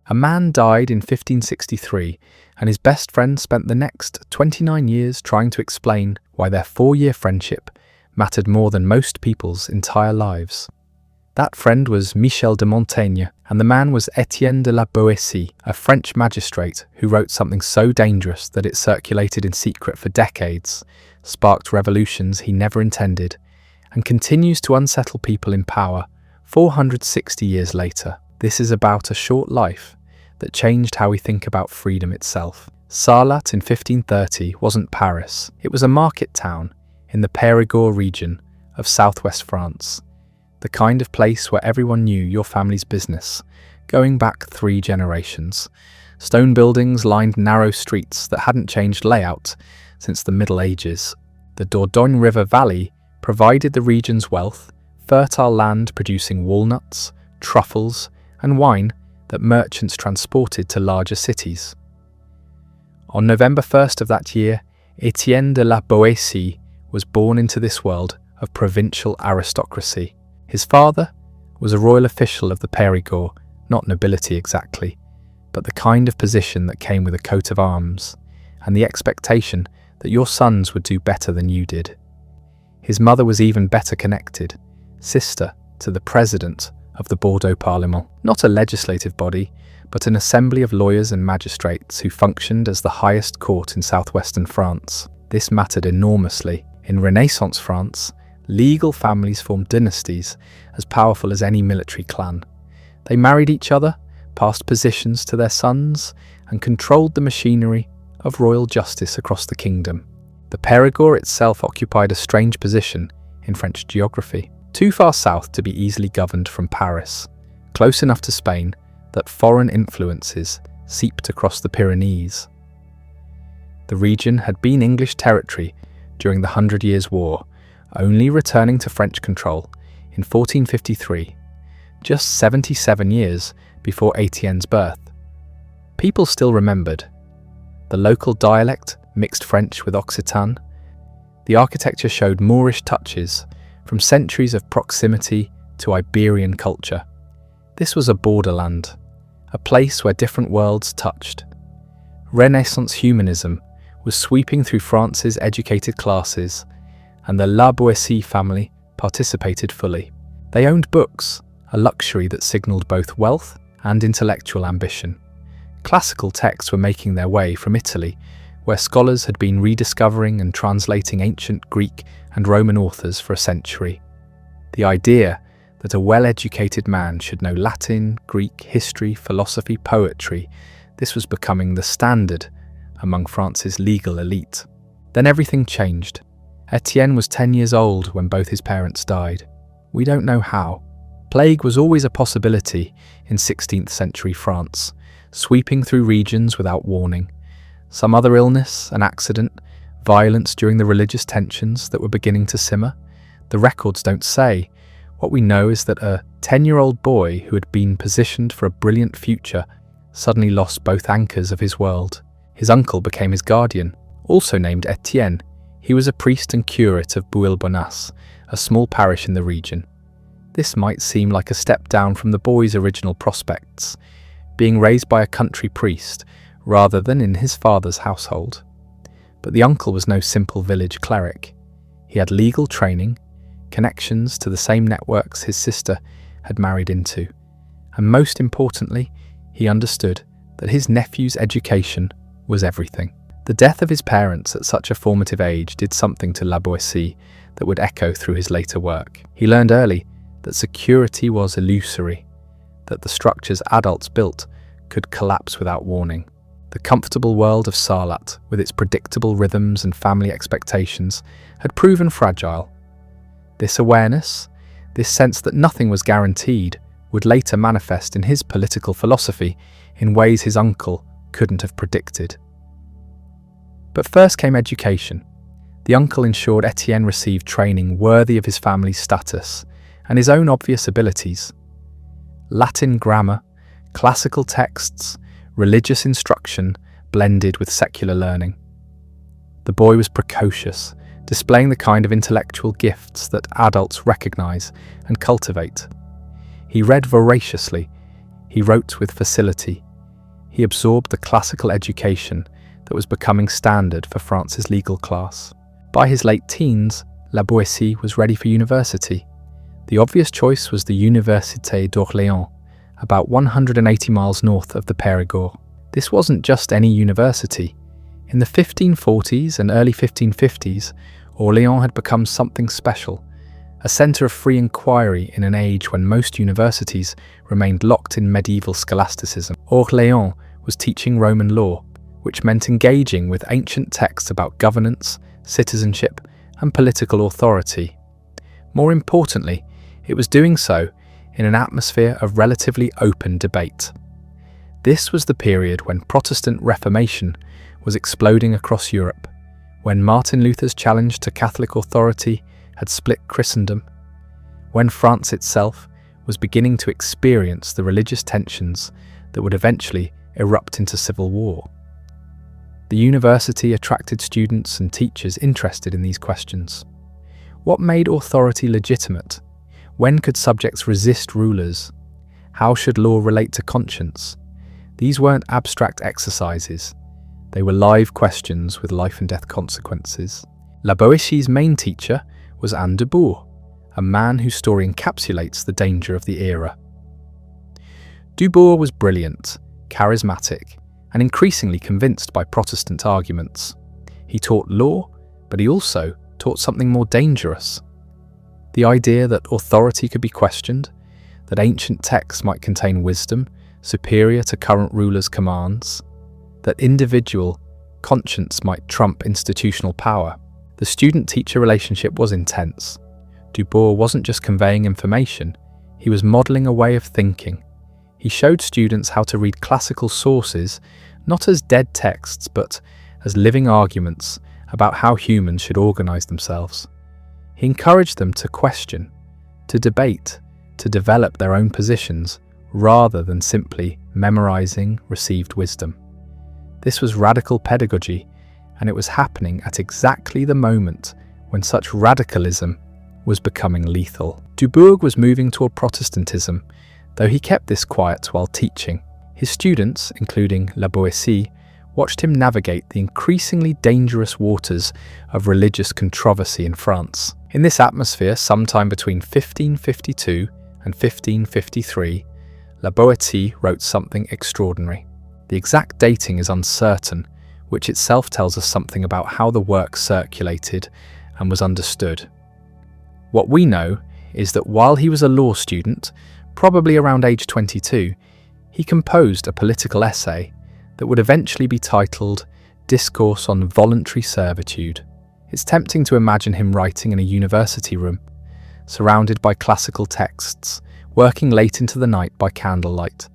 A man died in 1563, and his best friend spent the next 29 years trying to explain why their 4-year friendship mattered more than most people's entire lives. That friend was Michel de Montaigne, and the man was Etienne de La Boetie, a French magistrate who wrote something so dangerous that it circulated in secret for decades, sparked revolutions he never intended, and continues to unsettle people in power 460 years later. This is about a short life that changed how we think about freedom itself. Sarlat in 1530 wasn't Paris. It was a market town in the Périgord region of southwest France, the kind of place where everyone knew your family's business, going back 3 generations. Stone buildings lined narrow streets that hadn't changed layout since the Middle Ages. The Dordogne River Valley provided the region's wealth, fertile land producing walnuts, truffles, and wine that merchants transported to larger cities. On November 1st of that year, Etienne de La Boetie was born into this world of provincial aristocracy. His father was a royal official of the Périgord, not nobility exactly, but the kind of position that came with a coat of arms, and the expectation that your sons would do better than you did. His mother was even better connected, sister to the president of the Bordeaux Parlement, not a legislative body, but an assembly of lawyers and magistrates who functioned as the highest court in southwestern France. This mattered enormously. In Renaissance France, legal families formed dynasties as powerful as any military clan. They married each other, passed positions to their sons, and controlled the machinery of royal justice across the kingdom. The Périgord itself occupied a strange position in French geography, too far south to be easily governed from Paris, close enough to Spain that foreign influences seeped across the Pyrenees. The region had been English territory during the 100 Years' War, only returning to French control in 1453, just 77 years before Etienne's birth. People still remembered. The local dialect mixed French with Occitan. The architecture showed Moorish touches from centuries of proximity to Iberian culture. This was a borderland, a place where different worlds touched. Renaissance humanism was sweeping through France's educated classes, and the La Boétie family participated fully. They owned books, a luxury that signalled both wealth and intellectual ambition. Classical texts were making their way from Italy, where scholars had been rediscovering and translating ancient Greek and Roman authors for a century. The idea that a well-educated man should know Latin, Greek, history, philosophy, poetry, this was becoming the standard among France's legal elite. Then everything changed. Etienne was 10 years old when both his parents died. We don't know how. Plague was always a possibility in 16th century France, sweeping through regions without warning. Some other illness, an accident, violence during the religious tensions that were beginning to simmer. The records don't say. What we know is that a 10-year-old boy who had been positioned for a brilliant future suddenly lost both anchors of his world. His uncle became his guardian, also named Etienne. He was a priest and curate of Bouillebonas, a small parish in the region. This might seem like a step down from the boy's original prospects, being raised by a country priest rather than in his father's household. But the uncle was no simple village cleric. He had legal training, connections to the same networks his sister had married into, and most importantly, he understood that his nephew's education was everything. The death of his parents at such a formative age did something to La Boétie that would echo through his later work. He learned early that security was illusory, that the structures adults built could collapse without warning. The comfortable world of Sarlat, with its predictable rhythms and family expectations, had proven fragile. This awareness, this sense that nothing was guaranteed, would later manifest in his political philosophy in ways his uncle couldn't have predicted. But first came education. The uncle ensured Etienne received training worthy of his family's status and his own obvious abilities. Latin grammar, classical texts, religious instruction blended with secular learning. The boy was precocious, displaying the kind of intellectual gifts that adults recognize and cultivate. He read voraciously, he wrote with facility, He absorbed the classical education that was becoming standard for France's legal class. By his late teens, La Boétie was ready for university. The obvious choice was the Université d'Orléans, about 180 miles north of the Périgord. This wasn't just any university. In the 1540s and early 1550s, Orléans had become something special, a centre of free inquiry in an age when most universities remained locked in medieval scholasticism. Orléans was teaching Roman law, which meant engaging with ancient texts about governance, citizenship, and political authority. More importantly, it was doing so in an atmosphere of relatively open debate. This was the period when Protestant Reformation was exploding across Europe, when Martin Luther's challenge to Catholic authority had split Christendom, when France itself was beginning to experience the religious tensions that would eventually erupt into civil war. The university attracted students and teachers interested in these questions. What made authority legitimate? When could subjects resist rulers? How should law relate to conscience? These weren't abstract exercises. They were live questions with life and death consequences. La Boétie's main teacher was Anne de Bourg, a man whose story encapsulates the danger of the era. Dubourg was brilliant, charismatic, and increasingly convinced by Protestant arguments. He taught law, but he also taught something more dangerous. The idea that authority could be questioned, that ancient texts might contain wisdom superior to current rulers' commands, that individual conscience might trump institutional power. The student-teacher relationship was intense. Dubourg wasn't just conveying information, he was modelling a way of thinking. He showed students how to read classical sources not as dead texts, but as living arguments about how humans should organise themselves. He encouraged them to question, to debate, to develop their own positions, rather than simply memorising received wisdom. This was radical pedagogy, and it was happening at exactly the moment when such radicalism was becoming lethal. Dubourg was moving toward Protestantism, though he kept this quiet while teaching. His students, including La Boétie, watched him navigate the increasingly dangerous waters of religious controversy in France. In this atmosphere, sometime between 1552 and 1553, La Boétie wrote something extraordinary. The exact dating is uncertain, which itself tells us something about how the work circulated and was understood. What we know is that while he was a law student, probably around age 22, he composed a political essay that would eventually be titled Discourse on Voluntary Servitude. It's tempting to imagine him writing in a university room, surrounded by classical texts, working late into the night by candlelight.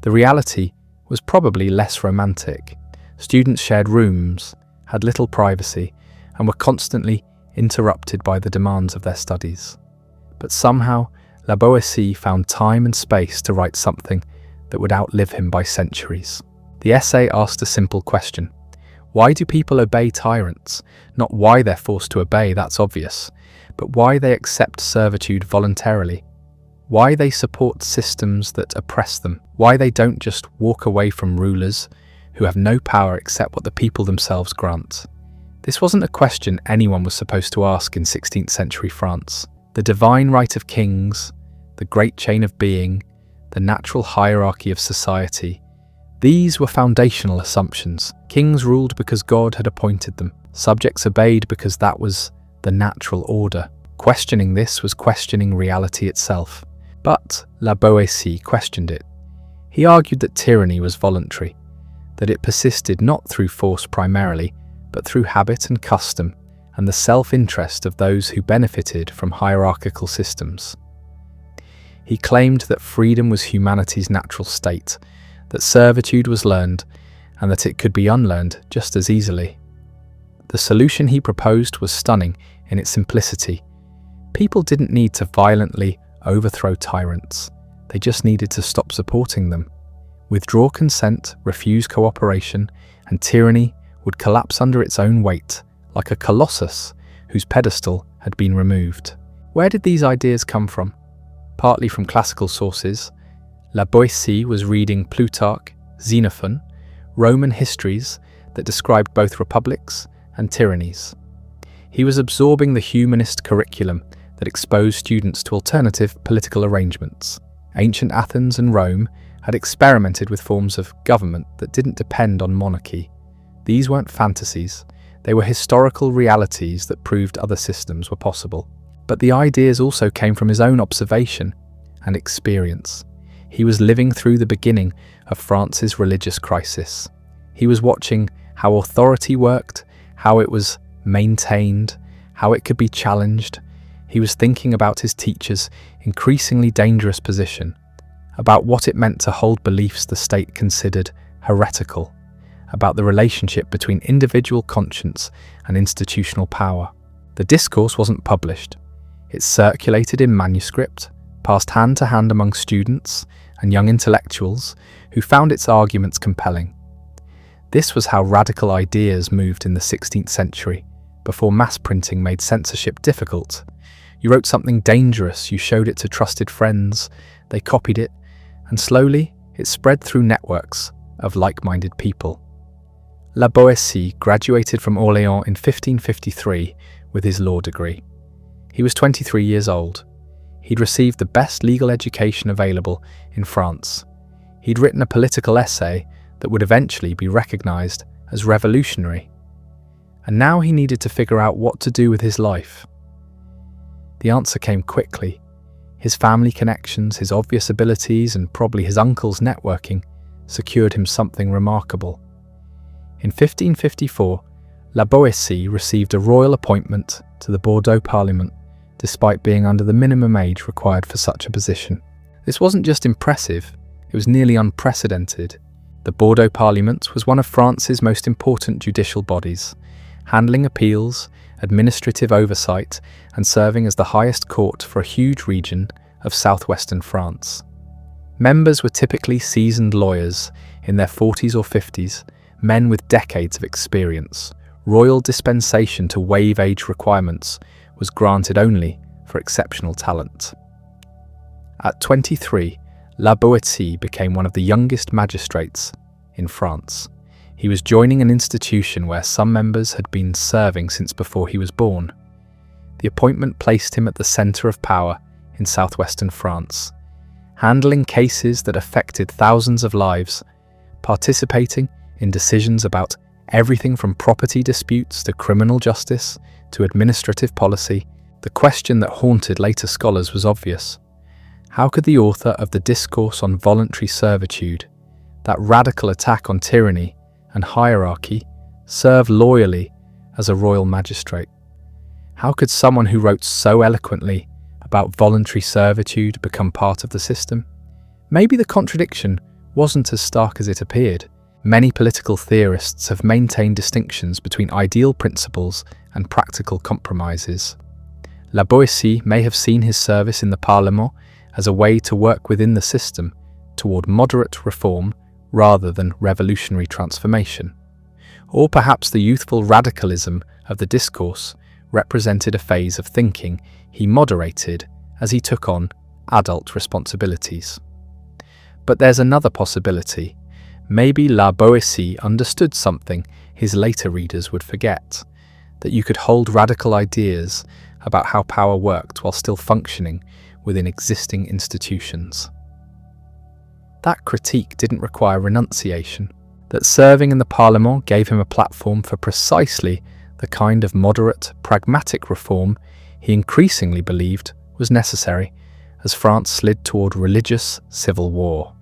The reality was probably less romantic. Students shared rooms, had little privacy, and were constantly interrupted by the demands of their studies. But somehow, La Boétie found time and space to write something that would outlive him by centuries. The essay asked a simple question. Why do people obey tyrants? Not why they're forced to obey, that's obvious, but why they accept servitude voluntarily. Why they support systems that oppress them. Why they don't just walk away from rulers who have no power except what the people themselves grant. This wasn't a question anyone was supposed to ask in 16th century France. The divine right of kings, the great chain of being, the natural hierarchy of society, these were foundational assumptions. Kings ruled because God had appointed them. Subjects obeyed because that was the natural order. Questioning this was questioning reality itself. But La Boétie questioned it. He argued that tyranny was voluntary, that it persisted not through force primarily, but through habit and custom, and the self-interest of those who benefited from hierarchical systems. He claimed that freedom was humanity's natural state, that servitude was learned, and that it could be unlearned just as easily. The solution he proposed was stunning in its simplicity. People didn't need to violently overthrow tyrants, they just needed to stop supporting them. Withdraw consent, refuse cooperation, and tyranny would collapse under its own weight, like a colossus whose pedestal had been removed. Where did these ideas come from? Partly from classical sources. La Boétie was reading Plutarch, Xenophon, Roman histories that described both republics and tyrannies. He was absorbing the humanist curriculum that exposed students to alternative political arrangements. Ancient Athens and Rome had experimented with forms of government that didn't depend on monarchy. These weren't fantasies, they were historical realities that proved other systems were possible. But the ideas also came from his own observation and experience. He was living through the beginning of France's religious crisis. He was watching how authority worked, how it was maintained, how it could be challenged. He was thinking about his teachers' increasingly dangerous position, about what it meant to hold beliefs the state considered heretical, about the relationship between individual conscience and institutional power. The discourse wasn't published. It circulated in manuscript, passed hand to hand among students and young intellectuals who found its arguments compelling. This was how radical ideas moved in the 16th century, before mass printing made censorship difficult. You wrote something dangerous, you showed it to trusted friends, they copied it, and slowly it spread through networks of like-minded people. La Boétie graduated from Orléans in 1553 with his law degree. He was 23 years old. He'd received the best legal education available in France. He'd written a political essay that would eventually be recognized as revolutionary. And now he needed to figure out what to do with his life. The answer came quickly. His family connections, his obvious abilities, and probably his uncle's networking secured him something remarkable. In 1554, La Boétie received a royal appointment to the Bordeaux Parliament, despite being under the minimum age required for such a position. This wasn't just impressive, it was nearly unprecedented. The Bordeaux Parliament was one of France's most important judicial bodies, handling appeals, administrative oversight, and serving as the highest court for a huge region of southwestern France. Members were typically seasoned lawyers in their 40s or 50s, men with decades of experience. Royal dispensation to waive age requirements was granted only for exceptional talent. At 23, La Boétie became one of the youngest magistrates in France. He was joining an institution where some members had been serving since before he was born. The appointment placed him at the centre of power in southwestern France, handling cases that affected thousands of lives, participating in decisions about everything from property disputes to criminal justice to administrative policy. The question that haunted later scholars was obvious. How could the author of the Discourse on voluntary servitude, that radical attack on tyranny and hierarchy, serve loyally as a royal magistrate? How could someone who wrote so eloquently about voluntary servitude become part of the system? Maybe the contradiction wasn't as stark as it appeared. Many political theorists have maintained distinctions between ideal principles and practical compromises. La Boétie may have seen his service in the Parlement as a way to work within the system toward moderate reform rather than revolutionary transformation. Or perhaps the youthful radicalism of the discourse represented a phase of thinking he moderated as he took on adult responsibilities. But there's another possibility. Maybe La Boétie understood something his later readers would forget, that you could hold radical ideas about how power worked while still functioning within existing institutions. That critique didn't require renunciation, that serving in the Parlement gave him a platform for precisely the kind of moderate, pragmatic reform he increasingly believed was necessary as France slid toward religious civil war.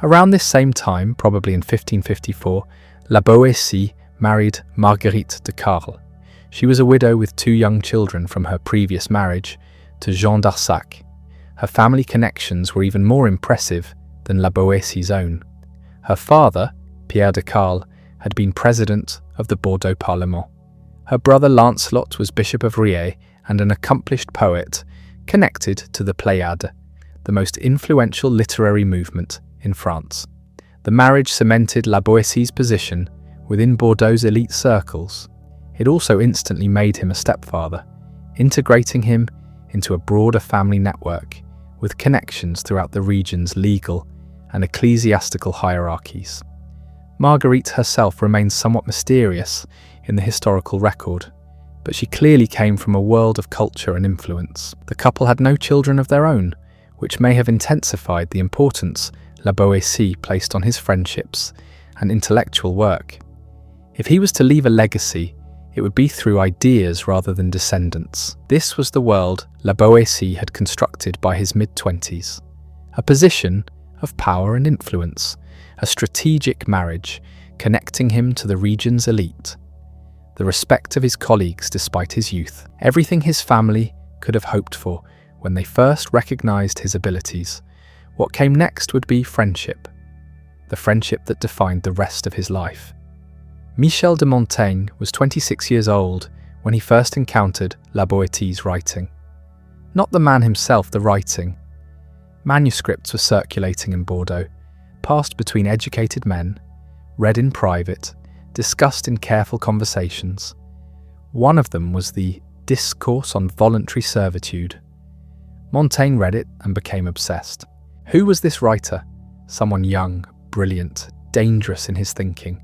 Around this same time, probably in 1554, La Boétie married Marguerite de Carle. She was a widow with 2 young children from her previous marriage to Jean d'Arsac. Her family connections were even more impressive than La Boétie's own. Her father, Pierre de Carle, had been president of the Bordeaux Parlement. Her brother Lancelot was Bishop of Riez and an accomplished poet connected to the Pléiades, the most influential literary movement in France. The marriage cemented La Boétie's position within Bordeaux's elite circles. It also instantly made him a stepfather, integrating him into a broader family network with connections throughout the region's legal and ecclesiastical hierarchies. Marguerite herself remains somewhat mysterious in the historical record, but she clearly came from a world of culture and influence. The couple had no children of their own, which may have intensified the importance La Boétie placed on his friendships and intellectual work. If he was to leave a legacy, it would be through ideas rather than descendants. This was the world La Boétie had constructed by his mid-20s. A position of power and influence, a strategic marriage connecting him to the region's elite, the respect of his colleagues despite his youth, everything his family could have hoped for when they first recognized his abilities. What came next would be friendship, the friendship that defined the rest of his life. Michel de Montaigne was 26 years old when he first encountered La Boétie's writing. Not the man himself, the writing. Manuscripts were circulating in Bordeaux, passed between educated men, read in private, discussed in careful conversations. One of them was the Discourse on voluntary servitude. Montaigne read it and became obsessed. Who was this writer? Someone young, brilliant, dangerous in his thinking.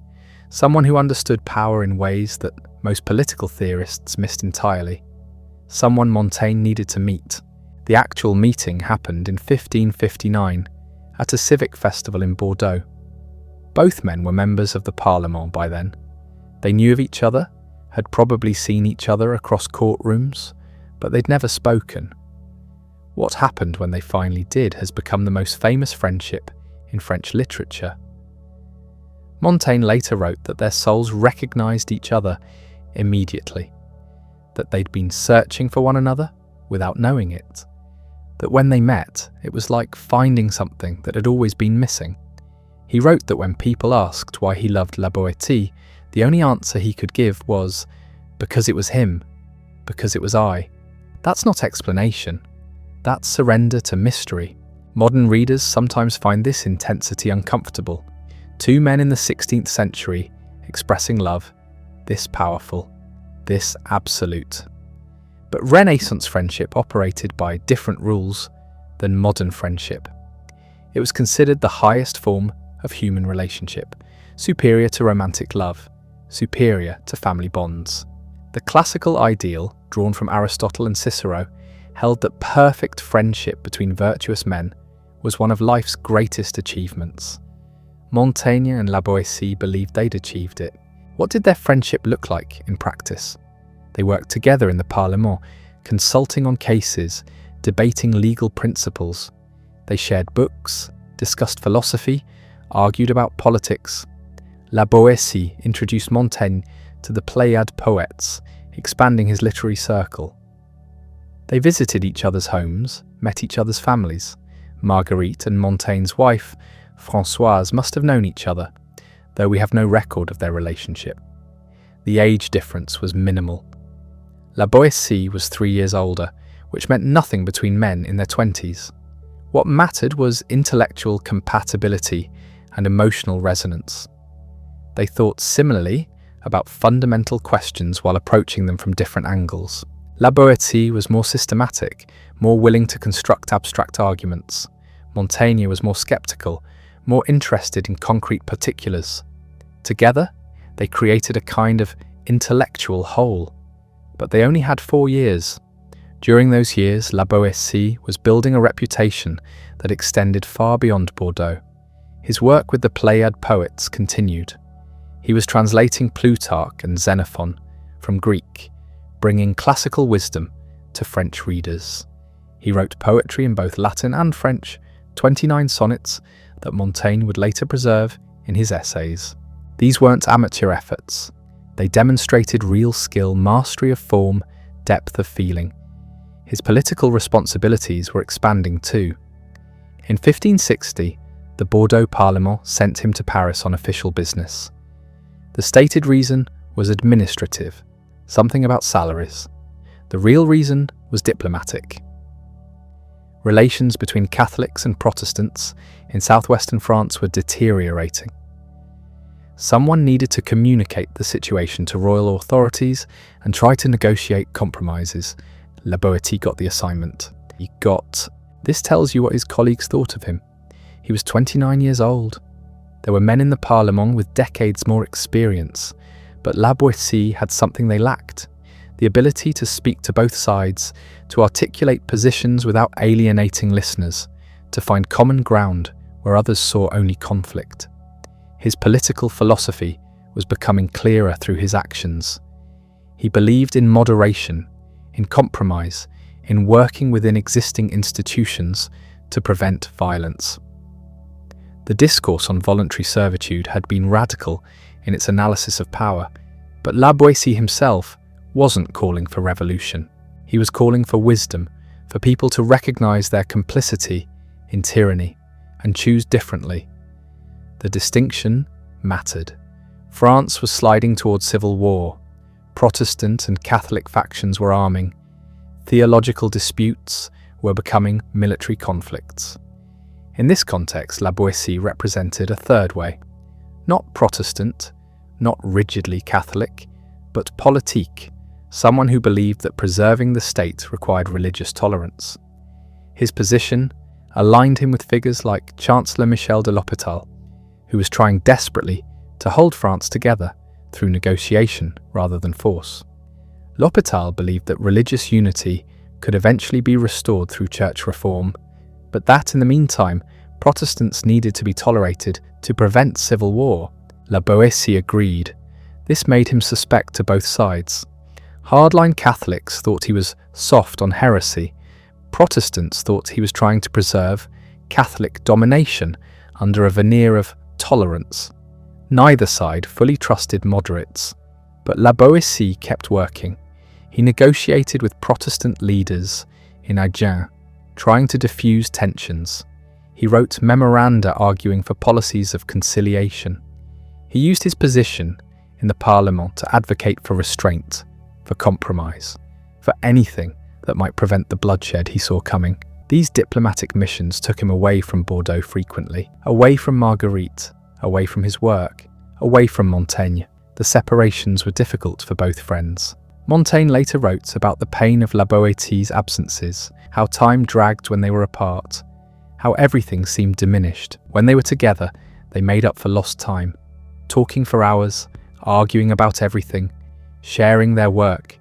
Someone who understood power in ways that most political theorists missed entirely. Someone Montaigne needed to meet. The actual meeting happened in 1559 at a civic festival in Bordeaux. Both men were members of the Parlement by then. They knew of each other, had probably seen each other across courtrooms, but they'd never spoken. What happened when they finally did has become the most famous friendship in French literature. Montaigne later wrote that their souls recognized each other immediately, that they'd been searching for one another without knowing it, that when they met, it was like finding something that had always been missing. He wrote that when people asked why he loved La Boétie, the only answer he could give was, because it was him, because it was I. That's not explanation. That's surrender to mystery. Modern readers sometimes find this intensity uncomfortable. Two men in the 16th century expressing love, this powerful, this absolute. But Renaissance friendship operated by different rules than modern friendship. It was considered the highest form of human relationship, superior to romantic love, superior to family bonds. The classical ideal, drawn from Aristotle and Cicero, held that perfect friendship between virtuous men was one of life's greatest achievements. Montaigne and La Boétie believed they'd achieved it. What did their friendship look like in practice? They worked together in the Parlement, consulting on cases, debating legal principles. They shared books, discussed philosophy, argued about politics. La Boétie introduced Montaigne to the Pléiade poets, expanding his literary circle. They visited each other's homes, met each other's families. Marguerite and Montaigne's wife, Françoise, must have known each other, though we have no record of their relationship. The age difference was minimal. La Boétie was 3 years older, which meant nothing between men in their 20s. What mattered was intellectual compatibility and emotional resonance. They thought similarly about fundamental questions while approaching them from different angles. La Boétie was more systematic, more willing to construct abstract arguments. Montaigne was more skeptical, more interested in concrete particulars. Together, they created a kind of intellectual whole. But they only had 4 years. During those years, La Boétie was building a reputation that extended far beyond Bordeaux. His work with the Pléiade poets continued. He was translating Plutarch and Xenophon from Greek, bringing classical wisdom to French readers. He wrote poetry in both Latin and French, 29 sonnets that Montaigne would later preserve in his essays. These weren't amateur efforts. They demonstrated real skill, mastery of form, depth of feeling. His political responsibilities were expanding too. In 1560, the Bordeaux Parlement sent him to Paris on official business. The stated reason was administrative, something about salaries. The real reason was diplomatic. Relations between Catholics and Protestants in southwestern France were deteriorating. Someone needed to communicate the situation to royal authorities and try to negotiate compromises. La Boétie got the assignment. This tells you what his colleagues thought of him. He was 29 years old. There were men in the Parlement with decades more experience, but La Boetie had something they lacked: the ability to speak to both sides, to articulate positions without alienating listeners, to find common ground where others saw only conflict. His political philosophy was becoming clearer through his actions. He believed in moderation, in compromise, in working within existing institutions to prevent violence. The Discourse on voluntary servitude had been radical in its analysis of power, but La Boetie himself wasn't calling for revolution. He was calling for wisdom, for people to recognize their complicity in tyranny and choose differently. The distinction mattered. France was sliding towards civil war. Protestant and Catholic factions were arming. Theological disputes were becoming military conflicts. In this context, La Boetie represented a third way. Not Protestant, not rigidly Catholic, but politique, someone who believed that preserving the state required religious tolerance. His position aligned him with figures like Chancellor Michel de l'Hôpital, who was trying desperately to hold France together through negotiation rather than force. L'Hôpital believed that religious unity could eventually be restored through church reform, but that in the meantime, Protestants needed to be tolerated to prevent civil war. La Boetie agreed. This made him suspect to both sides. Hardline Catholics thought he was soft on heresy. Protestants thought he was trying to preserve Catholic domination under a veneer of tolerance. Neither side fully trusted moderates, but La Boetie kept working. He negotiated with Protestant leaders in Agen, trying to diffuse tensions. He wrote memoranda arguing for policies of conciliation. He used his position in the Parlement to advocate for restraint, for compromise, for anything that might prevent the bloodshed he saw coming. These diplomatic missions took him away from Bordeaux frequently, away from Marguerite, away from his work, away from Montaigne. The separations were difficult for both friends. Montaigne later wrote about the pain of La Boetie's absences, how time dragged when they were apart, how everything seemed diminished. When they were together, they made up for lost time, talking for hours, arguing about everything, sharing their work.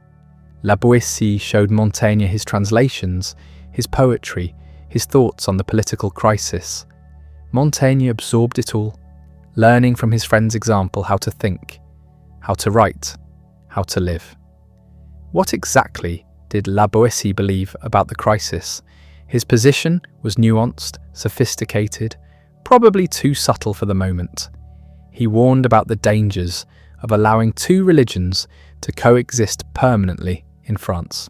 La Boetie showed Montaigne his translations, his poetry, his thoughts on the political crisis. Montaigne absorbed it all, learning from his friend's example how to think, how to write, how to live. What exactly did La Boetie believe about the crisis? His position was nuanced, sophisticated, probably too subtle for the moment. He warned about the dangers of allowing two religions to coexist permanently in France.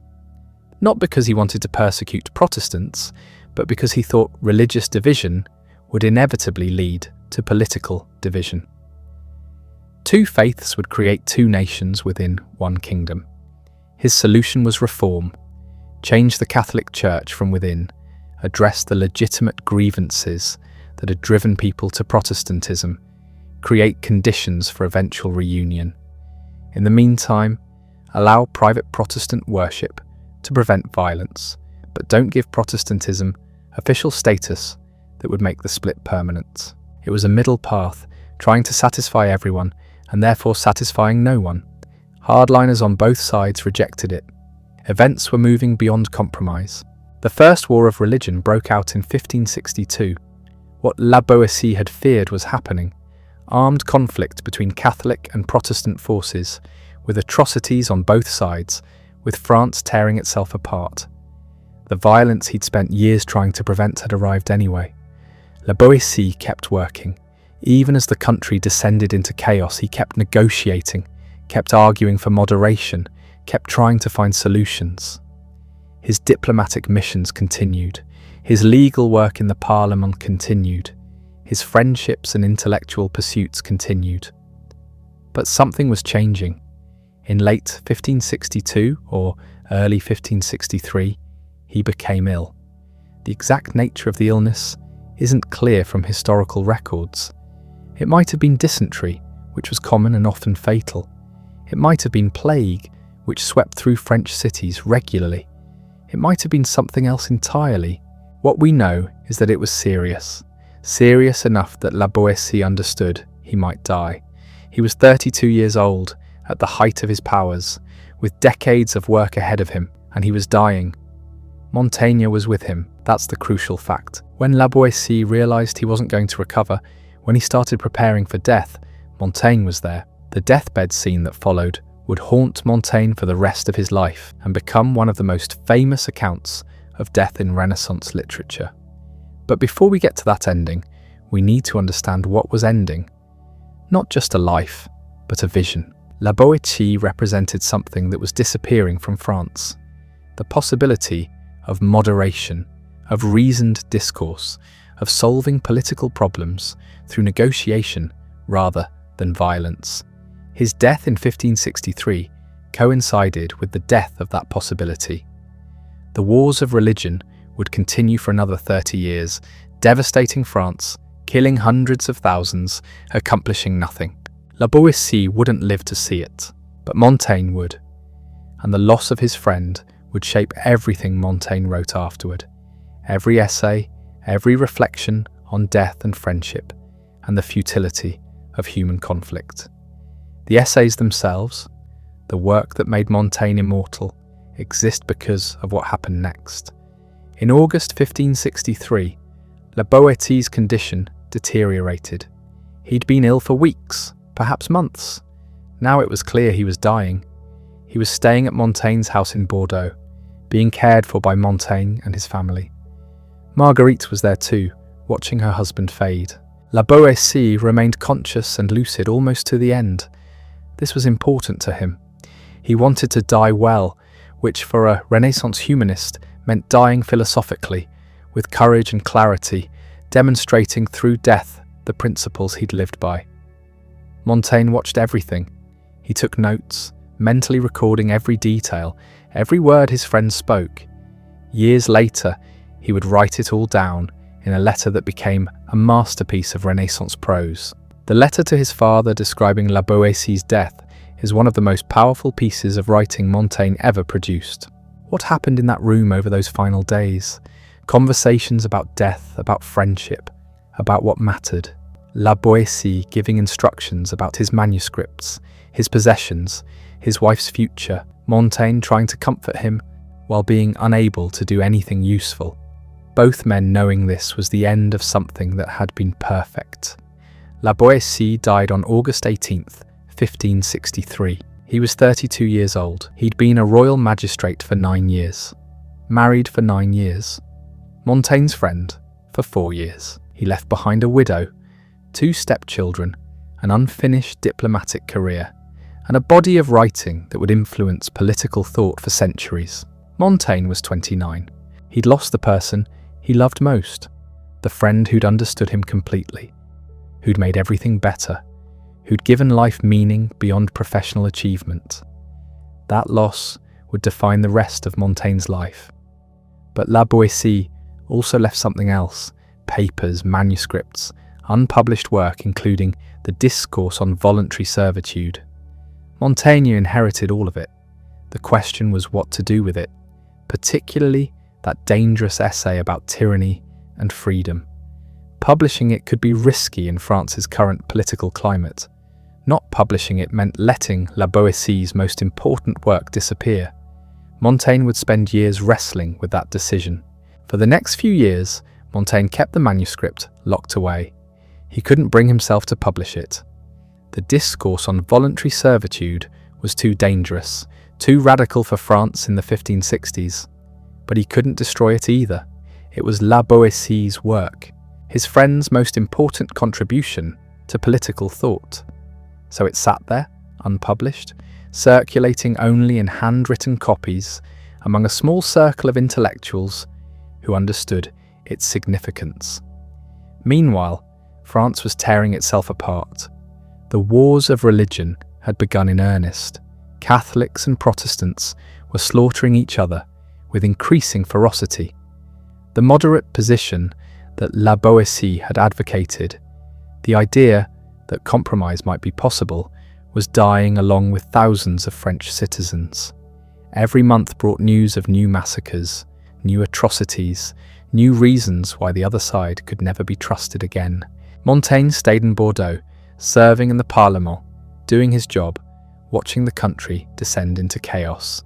Not because he wanted to persecute Protestants, but because he thought religious division would inevitably lead to political division. Two faiths would create two nations within one kingdom. His solution was reform, change the Catholic Church from within, address the legitimate grievances that had driven people to Protestantism, create conditions for eventual reunion. In the meantime, allow private Protestant worship to prevent violence, but don't give Protestantism official status that would make the split permanent. It was a middle path, trying to satisfy everyone and therefore satisfying no one. Hardliners on both sides rejected it. Events were moving beyond compromise. The First War of Religion broke out in 1562. What La Boetie had feared was happening. Armed conflict between Catholic and Protestant forces, with atrocities on both sides, with France tearing itself apart. The violence he'd spent years trying to prevent had arrived anyway. La Boetie kept working. Even as the country descended into chaos, he kept negotiating, kept arguing for moderation, kept trying to find solutions. His diplomatic missions continued. His legal work in the Parlement continued. His friendships and intellectual pursuits continued. But something was changing. In late 1562 or early 1563, he became ill. The exact nature of the illness isn't clear from historical records. It might have been dysentery, which was common and often fatal. It might have been plague, which swept through French cities regularly. It might have been something else entirely. What we know is that it was serious. serious enough that La Boétie understood he might die. He was 32 years old, at the height of his powers, with decades of work ahead of him, and he was dying. Montaigne was with him, that's the crucial fact. When La Boétie realised he wasn't going to recover, when he started preparing for death, Montaigne was there. The deathbed scene that followed would haunt Montaigne for the rest of his life and become one of the most famous accounts of death in Renaissance literature. But before we get to that ending, we need to understand what was ending. Not just a life, but a vision. La Boétie represented something that was disappearing from France. The possibility of moderation, of reasoned discourse, of solving political problems through negotiation rather than violence. His death in 1563 coincided with the death of that possibility. The wars of religion would continue for another 30 years, devastating France, killing hundreds of thousands, accomplishing nothing. La Boétie wouldn't live to see it, but Montaigne would, and the loss of his friend would shape everything Montaigne wrote afterward. Every essay, every reflection on death and friendship, and the futility of human conflict. The essays themselves, the work that made Montaigne immortal, exist because of what happened next. In August 1563, La Boétie's condition deteriorated. He'd been ill for weeks, perhaps months. Now it was clear he was dying. He was staying at Montaigne's house in Bordeaux, being cared for by Montaigne and his family. Marguerite was there too, watching her husband fade. La Boétie remained conscious and lucid almost to the end. This was important to him. He wanted to die well, which for a Renaissance humanist meant dying philosophically, with courage and clarity, demonstrating through death the principles he'd lived by. Montaigne watched everything. He took notes, mentally recording every detail, every word his friend spoke. Years later, he would write it all down in a letter that became a masterpiece of Renaissance prose. The letter to his father describing La Boétie's death is one of the most powerful pieces of writing Montaigne ever produced. What happened in that room over those final days? Conversations about death, about friendship, about what mattered. La Boétie giving instructions about his manuscripts, his possessions, his wife's future, Montaigne trying to comfort him while being unable to do anything useful. Both men knowing this was the end of something that had been perfect. La Boétie died on August 18th, 1563. He was 32 years old. He'd been a royal magistrate for 9 years, married for 9 years, Montaigne's friend for 4 years. He left behind a widow, 2 stepchildren, an unfinished diplomatic career, and a body of writing that would influence political thought for centuries. Montaigne was 29. He'd lost the person he loved most, the friend who'd understood him completely, who'd made everything better, who'd given life meaning beyond professional achievement. That loss would define the rest of Montaigne's life. But La Boétie also left something else: papers, manuscripts, unpublished work including the Discourse on voluntary servitude. Montaigne inherited all of it. The question was what to do with it, particularly that dangerous essay about tyranny and freedom. Publishing it could be risky in France's current political climate. Not publishing it meant letting La Boétie's most important work disappear. Montaigne would spend years wrestling with that decision. For the next few years, Montaigne kept the manuscript locked away. He couldn't bring himself to publish it. The Discourse on voluntary servitude was too dangerous, too radical for France in the 1560s. But he couldn't destroy it either. It was La Boétie's work, his friend's most important contribution to political thought. So it sat there, unpublished, circulating only in handwritten copies among a small circle of intellectuals who understood its significance. Meanwhile, France was tearing itself apart. The wars of religion had begun in earnest. Catholics and Protestants were slaughtering each other with increasing ferocity. The moderate position that La Boétie had advocated, the idea that compromise might be possible, was dying along with thousands of French citizens. Every month brought news of new massacres, new atrocities, new reasons why the other side could never be trusted again. Montaigne stayed in Bordeaux, serving in the Parlement, doing his job, watching the country descend into chaos.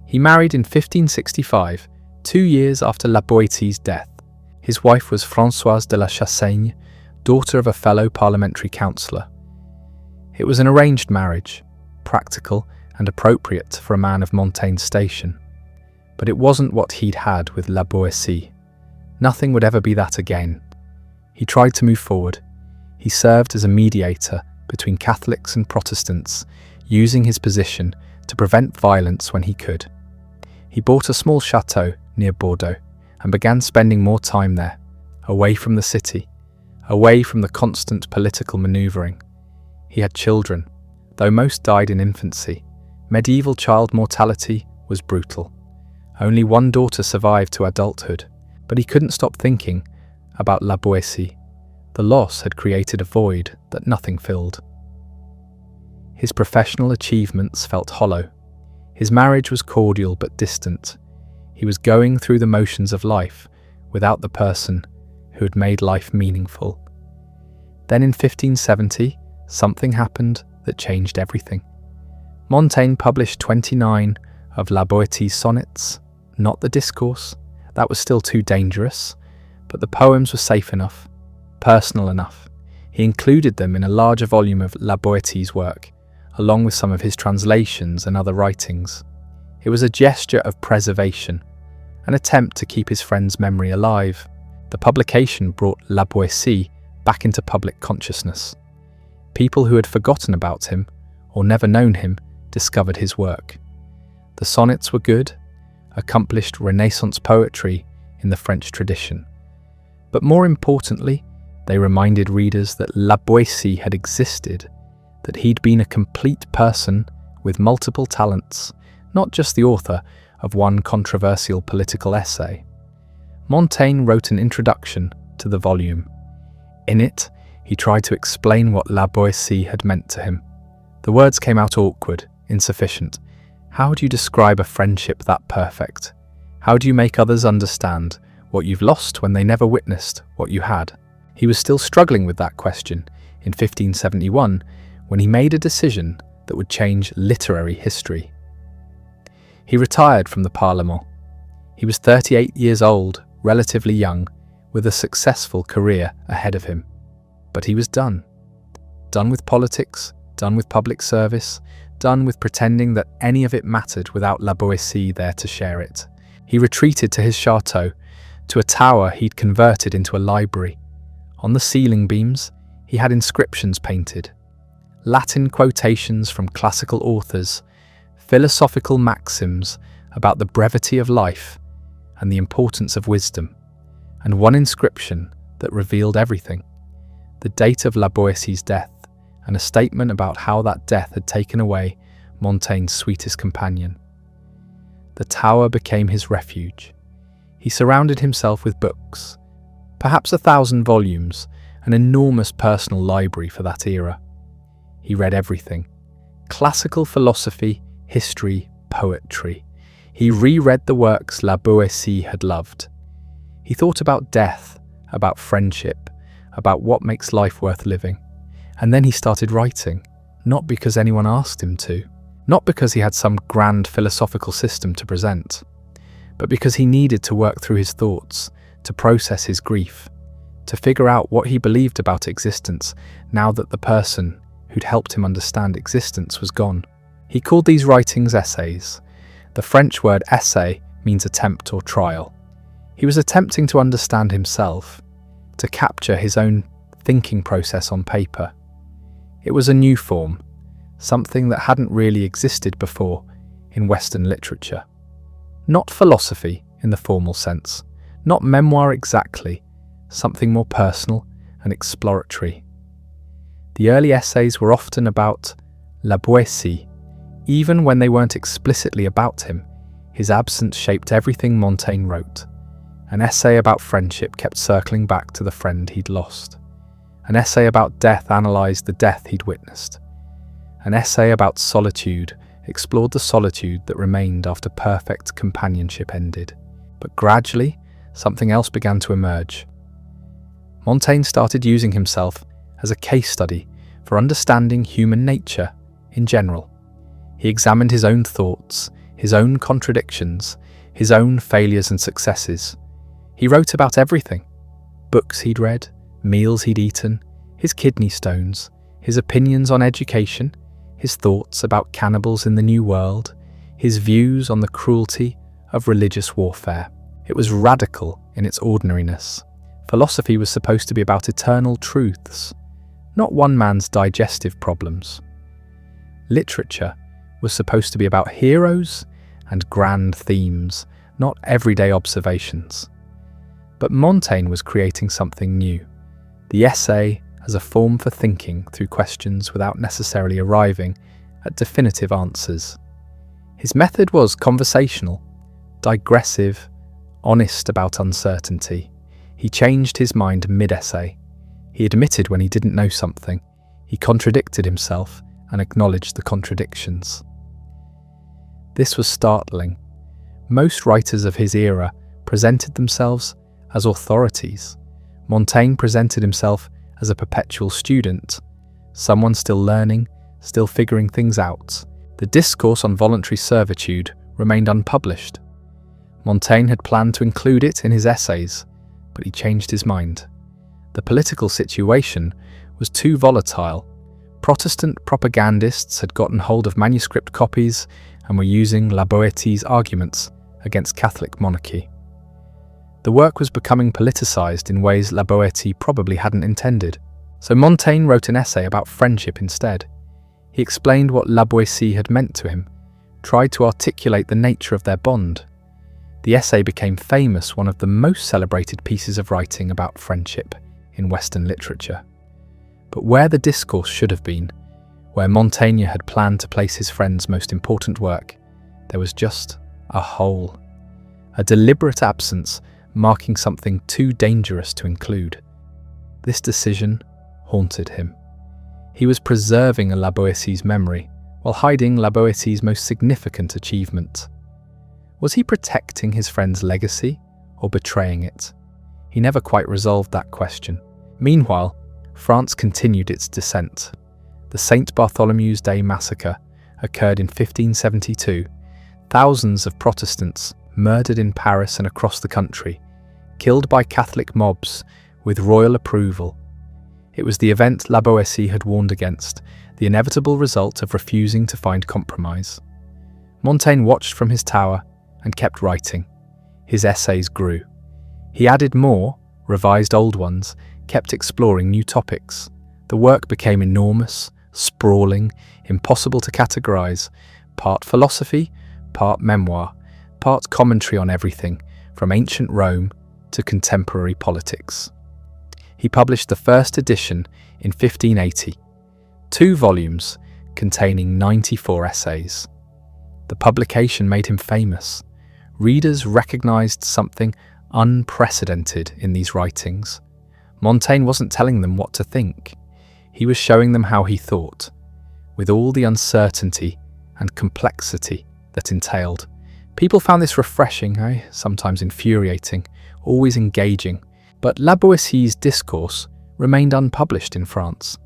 He married in 1565, 2 years after La Boétie's death. His wife was Françoise de la Chassaigne, daughter of a fellow parliamentary councillor. It was an arranged marriage, practical and appropriate for a man of Montaigne's station. But it wasn't what he'd had with La Boétie. Nothing would ever be that again. He tried to move forward. He served as a mediator between Catholics and Protestants, using his position to prevent violence when he could. He bought a small chateau near Bordeaux and began spending more time there, away from the city, away from the constant political manoeuvring. He had children. Though most died in infancy, medieval child mortality was brutal. Only one daughter survived to adulthood, but he couldn't stop thinking about La Boétie. The loss had created a void that nothing filled. His professional achievements felt hollow. His marriage was cordial but distant. He was going through the motions of life without the person who had made life meaningful. Then in 1570, something happened that changed everything. Montaigne published 29 of La Boétie's sonnets, not the Discourse. That was still too dangerous, but the poems were safe enough, personal enough. He included them in a larger volume of La Boétie's work, along with some of his translations and other writings. It was a gesture of preservation, an attempt to keep his friend's memory alive. The publication brought La Boétie back into public consciousness. People who had forgotten about him, or never known him, discovered his work. The sonnets were good, accomplished Renaissance poetry in the French tradition. But more importantly, they reminded readers that La Boétie had existed, that he'd been a complete person with multiple talents, not just the author of one controversial political essay. Montaigne wrote an introduction to the volume. In it, he tried to explain what La Boétie had meant to him. The words came out awkward, insufficient. How do you describe a friendship that perfect? How do you make others understand what you've lost when they never witnessed what you had? He was still struggling with that question in 1571 when he made a decision that would change literary history. He retired from the Parlement. He was 38 years old, relatively young, with a successful career ahead of him. But he was done. Done with politics, done with public service, done with pretending that any of it mattered without La Boétie there to share it. He retreated to his chateau, to a tower he'd converted into a library. On the ceiling beams, he had inscriptions painted, Latin quotations from classical authors, philosophical maxims about the brevity of life and the importance of wisdom, and one inscription that revealed everything: the date of La Boétie's death, and a statement about how that death had taken away Montaigne's sweetest companion. The tower became his refuge. He surrounded himself with books, perhaps 1,000 volumes, an enormous personal library for that era. He read everything: classical philosophy, history, poetry. He reread the works La Boétie had loved. He thought about death, about friendship, about what makes life worth living. And then he started writing, not because anyone asked him to, not because he had some grand philosophical system to present, but because he needed to work through his thoughts, to process his grief, to figure out what he believed about existence now that the person who'd helped him understand existence was gone. He called these writings essays. The French word essay means attempt or trial. He was attempting to understand himself, to capture his own thinking process on paper. It was a new form, something that hadn't really existed before in Western literature. Not philosophy in the formal sense, not memoir exactly, something more personal and exploratory. The early essays were often about La Boétie. Even when they weren't explicitly about him, his absence shaped everything Montaigne wrote. An essay about friendship kept circling back to the friend he'd lost. An essay about death analysed the death he'd witnessed. An essay about solitude explored the solitude that remained after perfect companionship ended. But gradually, something else began to emerge. Montaigne started using himself as a case study for understanding human nature in general. He examined his own thoughts, his own contradictions, his own failures and successes. He wrote about everything: books he'd read, meals he'd eaten, his kidney stones, his opinions on education, his thoughts about cannibals in the New World, his views on the cruelty of religious warfare. It was radical in its ordinariness. Philosophy was supposed to be about eternal truths, not one man's digestive problems. Literature was supposed to be about heroes and grand themes, not everyday observations. But Montaigne was creating something new: the essay as a form for thinking through questions without necessarily arriving at definitive answers. His method was conversational, digressive, honest about uncertainty. He changed his mind mid-essay. He admitted when he didn't know something. He contradicted himself and acknowledged the contradictions. This was startling. Most writers of his era presented themselves as authorities. Montaigne presented himself as a perpetual student, someone still learning, still figuring things out. The Discourse on voluntary servitude remained unpublished. Montaigne had planned to include it in his essays, but he changed his mind. The political situation was too volatile. Protestant propagandists had gotten hold of manuscript copies and were using La Boetie's arguments against Catholic monarchy. The work was becoming politicized in ways La Boetie probably hadn't intended. So Montaigne wrote an essay about friendship instead. He explained what La Boetie had meant to him, tried to articulate the nature of their bond. The essay became famous, one of the most celebrated pieces of writing about friendship in Western literature. But where the Discourse should have been, where Montaigne had planned to place his friend's most important work, there was just a hole, a deliberate absence marking something too dangerous to include. This decision haunted him. He was preserving a La Boetie's memory while hiding La Boetie's most significant achievement. Was he protecting his friend's legacy or betraying it? He never quite resolved that question. Meanwhile, France continued its descent. The St. Bartholomew's Day massacre occurred in 1572. Thousands of Protestants murdered in Paris and across the country, killed by Catholic mobs with royal approval. It was the event La Boetie had warned against, the inevitable result of refusing to find compromise. Montaigne watched from his tower and kept writing. His essays grew. He added more, revised old ones, kept exploring new topics. The work became enormous, sprawling, impossible to categorize, part philosophy, part memoir, part commentary on everything, from ancient Rome to contemporary politics. He published the first edition in 1580, 2 volumes containing 94 essays. The publication made him famous. Readers recognized something unprecedented in these writings. Montaigne wasn't telling them what to think. He was showing them how he thought, with all the uncertainty and complexity that entailed. People found this refreshing, sometimes infuriating, always engaging, but La Boetie's Discourse remained unpublished in France.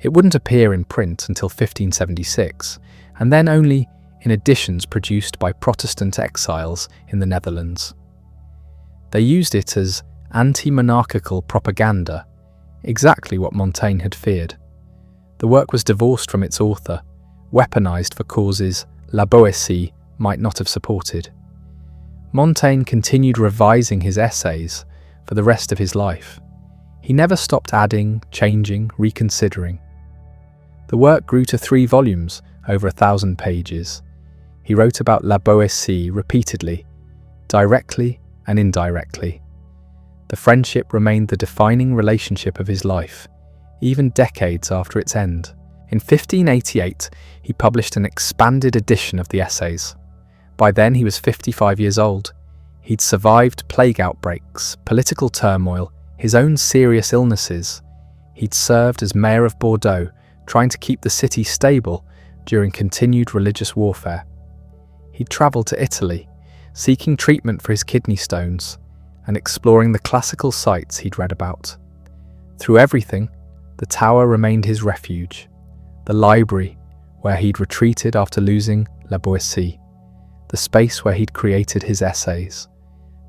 It wouldn't appear in print until 1576, and then only in editions produced by Protestant exiles in the Netherlands. They used it as anti-monarchical propaganda, exactly what Montaigne had feared. The work was divorced from its author, weaponized for causes La Boetie might not have supported. Montaigne continued revising his essays for the rest of his life. He never stopped adding, changing, reconsidering. The work grew to 3 volumes, over 1,000 pages. He wrote about La Boetie repeatedly, directly and indirectly. The friendship remained the defining relationship of his life, even decades after its end. In 1588, he published an expanded edition of the essays. By then, he was 55 years old. He'd survived plague outbreaks, political turmoil, his own serious illnesses. He'd served as mayor of Bordeaux, trying to keep the city stable during continued religious warfare. He'd travelled to Italy, seeking treatment for his kidney stones, and exploring the classical sites he'd read about. Through everything, the tower remained his refuge, the library where he'd retreated after losing La Boétie, the space where he'd created his essays,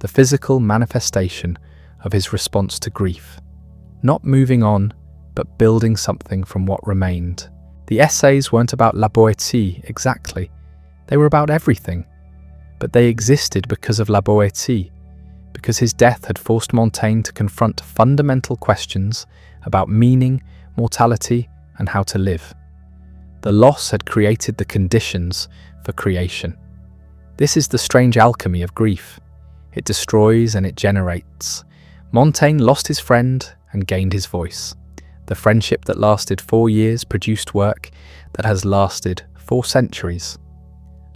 the physical manifestation of his response to grief, not moving on, but building something from what remained. The essays weren't about La Boétie exactly, they were about everything, but they existed because of La Boétie, because his death had forced Montaigne to confront fundamental questions about meaning, mortality, and how to live. The loss had created the conditions for creation. This is the strange alchemy of grief. It destroys and it generates. Montaigne lost his friend and gained his voice. The friendship that lasted 4 years produced work that has lasted 4 centuries.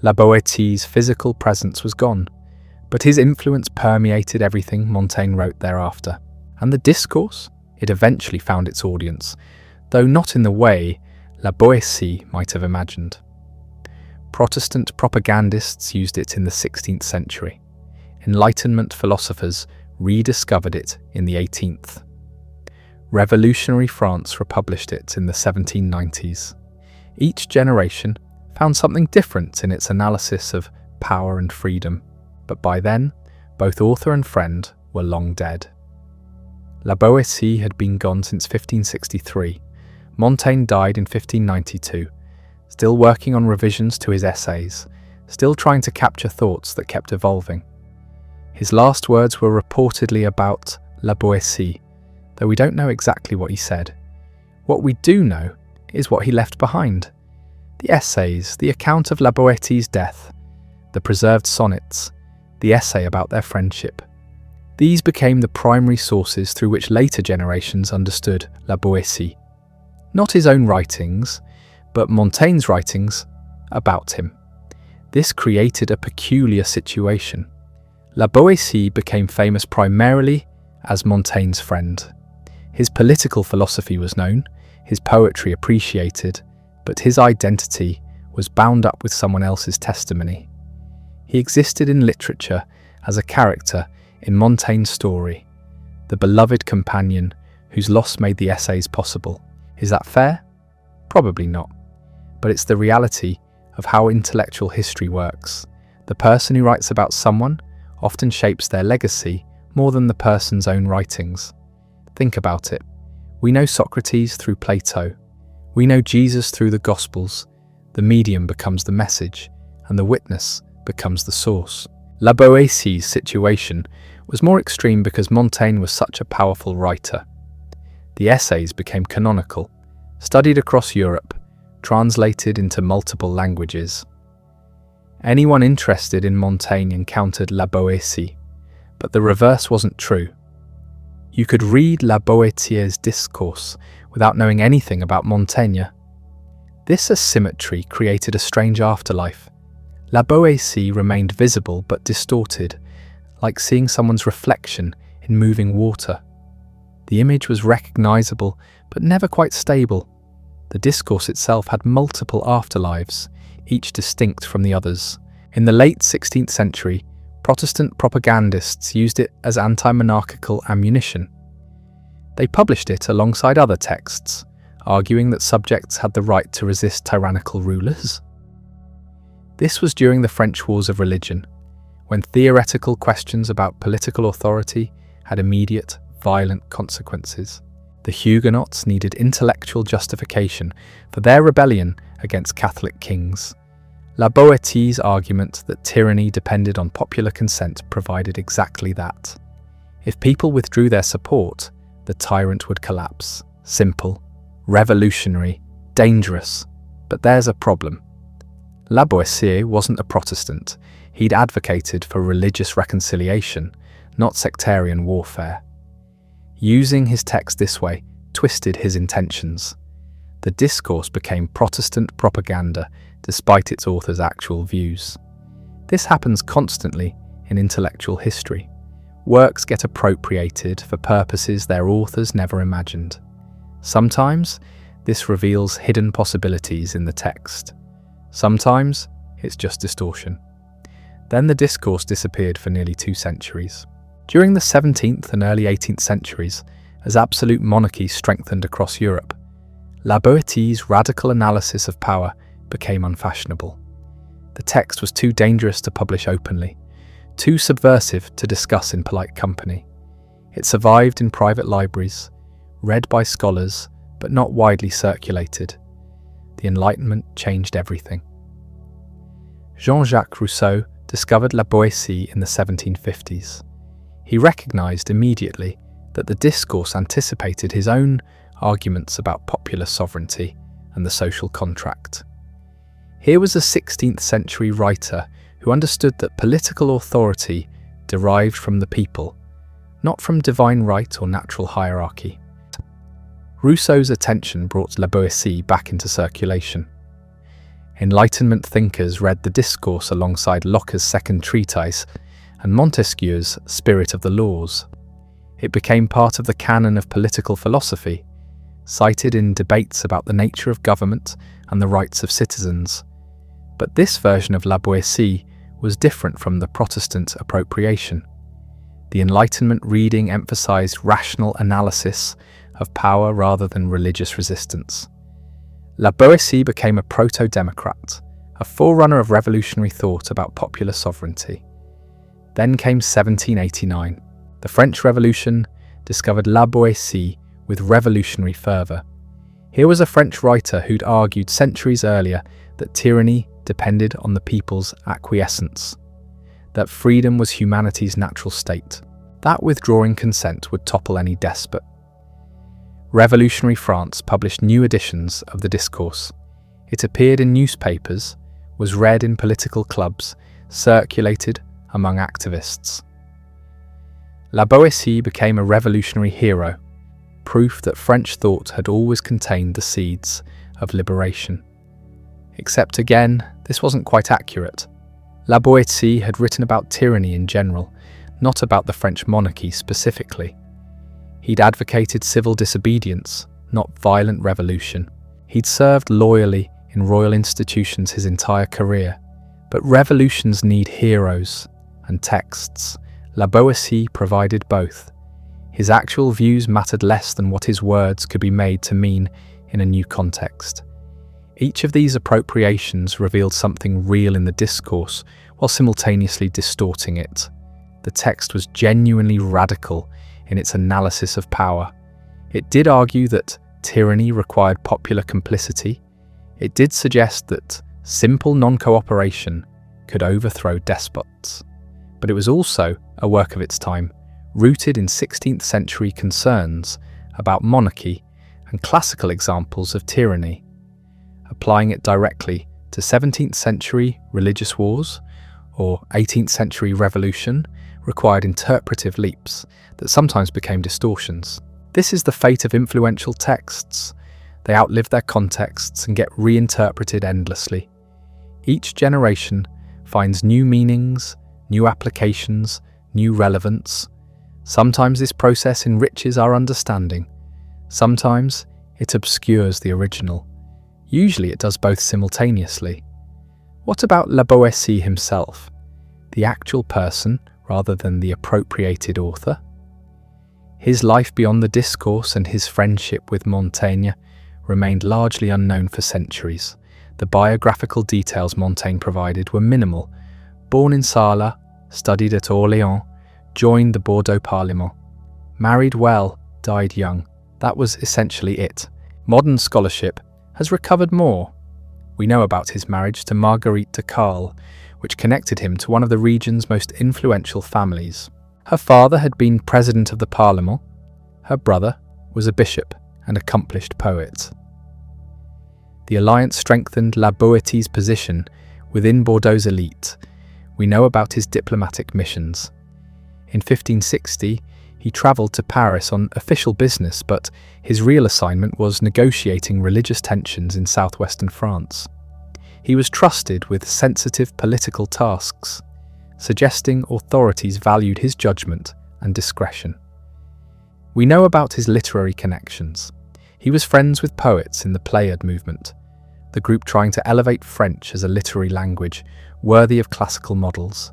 La Boétie's physical presence was gone, but his influence permeated everything Montaigne wrote thereafter. And the Discourse? It eventually found its audience, though not in the way La Boétie might have imagined. Protestant propagandists used it in the 16th century. Enlightenment philosophers rediscovered it in the 18th. Revolutionary France republished it in the 1790s. Each generation found something different in its analysis of power and freedom, but by then, both author and friend were long dead. La Boétie had been gone since 1563. Montaigne died in 1592, still working on revisions to his essays, still trying to capture thoughts that kept evolving. His last words were reportedly about La Boétie, though we don't know exactly what he said. What we do know is what he left behind. The essays, the account of La Boétie's death, the preserved sonnets, the essay about their friendship. These became the primary sources through which later generations understood La Boétie. Not his own writings, but Montaigne's writings about him. This created a peculiar situation. La Boétie became famous primarily as Montaigne's friend. His political philosophy was known, his poetry appreciated, but his identity was bound up with someone else's testimony. He existed in literature as a character in Montaigne's story, the beloved companion whose loss made the essays possible. Is that fair? Probably not. But it's the reality of how intellectual history works. The person who writes about someone often shapes their legacy more than the person's own writings. Think about it. We know Socrates through Plato. We know Jesus through the Gospels. The medium becomes the message, and the witness becomes the source. La Boétie's situation was more extreme because Montaigne was such a powerful writer. The essays became canonical, studied across Europe, translated into multiple languages. Anyone interested in Montaigne encountered La Boétie, but the reverse wasn't true. You could read La Boétie's Discourse without knowing anything about Montaigne. This asymmetry created a strange afterlife. La Boétie remained visible but distorted, like seeing someone's reflection in moving water. The image was recognizable but never quite stable. The Discourse itself had multiple afterlives, each distinct from the others. In the late 16th century, Protestant propagandists used it as anti-monarchical ammunition. They published it alongside other texts, arguing that subjects had the right to resist tyrannical rulers. This was during the French Wars of Religion, when theoretical questions about political authority had immediate, violent consequences. The Huguenots needed intellectual justification for their rebellion against Catholic kings. La Boétie's argument that tyranny depended on popular consent provided exactly that. If people withdrew their support, the tyrant would collapse. Simple, revolutionary, dangerous. But there's a problem. La Boétie wasn't a Protestant. He'd advocated for religious reconciliation, not sectarian warfare. Using his text this way twisted his intentions. The Discourse became Protestant propaganda despite its author's actual views. This happens constantly in intellectual history. Works get appropriated for purposes their authors never imagined. Sometimes this reveals hidden possibilities in the text. Sometimes it's just distortion. Then the Discourse disappeared for nearly 2 centuries. During the 17th and early 18th centuries, as absolute monarchies strengthened across Europe, La Boétie's radical analysis of power became unfashionable. The text was too dangerous to publish openly, too subversive to discuss in polite company. It survived in private libraries, read by scholars, but not widely circulated. The Enlightenment changed everything. Jean-Jacques Rousseau discovered La Boétie in the 1750s. He recognized immediately that the Discourse anticipated his own arguments about popular sovereignty and the social contract. Here was a 16th century writer who understood that political authority derived from the people, not from divine right or natural hierarchy. Rousseau's attention brought La Boétie back into circulation. Enlightenment thinkers read the Discourse alongside Locke's second treatise and Montesquieu's Spirit of the Laws. It became part of the canon of political philosophy, cited in debates about the nature of government and the rights of citizens. But this version of La Boétie was different from the Protestant Appropriation. The Enlightenment reading emphasized rational analysis of power rather than religious resistance. La Boétie became a proto-democrat, a forerunner of revolutionary thought about popular sovereignty. Then came 1789. The French Revolution discovered La Boétie with revolutionary fervour. Here was a French writer who'd argued centuries earlier that tyranny depended on the people's acquiescence, that freedom was humanity's natural state, that withdrawing consent would topple any despot. Revolutionary France published new editions of the Discourse. It appeared in newspapers, was read in political clubs, circulated among activists. La Boétie became a revolutionary hero, proof that French thought had always contained the seeds of liberation. Except again, this wasn't quite accurate. La Boétie had written about tyranny in general, not about the French monarchy specifically. He'd advocated civil disobedience, not violent revolution. He'd served loyally in royal institutions his entire career. But revolutions need heroes and texts. La Boétie provided both. His actual views mattered less than what his words could be made to mean in a new context. Each of these appropriations revealed something real in the discourse while simultaneously distorting it. The text was genuinely radical in its analysis of power. It did argue that tyranny required popular complicity. It did suggest that simple non-cooperation could overthrow despots. But it was also a work of its time, rooted in 16th century concerns about monarchy and classical examples of tyranny. Applying it directly to 17th century religious wars or 18th century revolution required interpretive leaps that sometimes became distortions. This is the fate of influential texts. They outlive their contexts and get reinterpreted endlessly. Each generation finds new meanings, new applications, new relevance. Sometimes this process enriches our understanding. Sometimes it obscures the original. Usually it does both simultaneously. What about La Boétie himself, the actual person rather than the appropriated author? His life beyond the discourse and his friendship with Montaigne remained largely unknown for centuries. The biographical details Montaigne provided were minimal. Born in Sarlat, studied at Orléans, joined the Bordeaux Parliament. Married well, died young. That was essentially it. Modern scholarship has recovered more. We know about his marriage to Marguerite de Carle, which connected him to one of the region's most influential families. Her father had been president of the Parliament. Her brother was a bishop and accomplished poet. The alliance strengthened La Boétie's position within Bordeaux's elite. We know about his diplomatic missions. In 1560, he travelled to Paris on official business, but his real assignment was negotiating religious tensions in southwestern France. He was trusted with sensitive political tasks, suggesting authorities valued his judgment and discretion. We know about his literary connections. He was friends with poets in the Pléiade movement, the group trying to elevate French as a literary language worthy of classical models.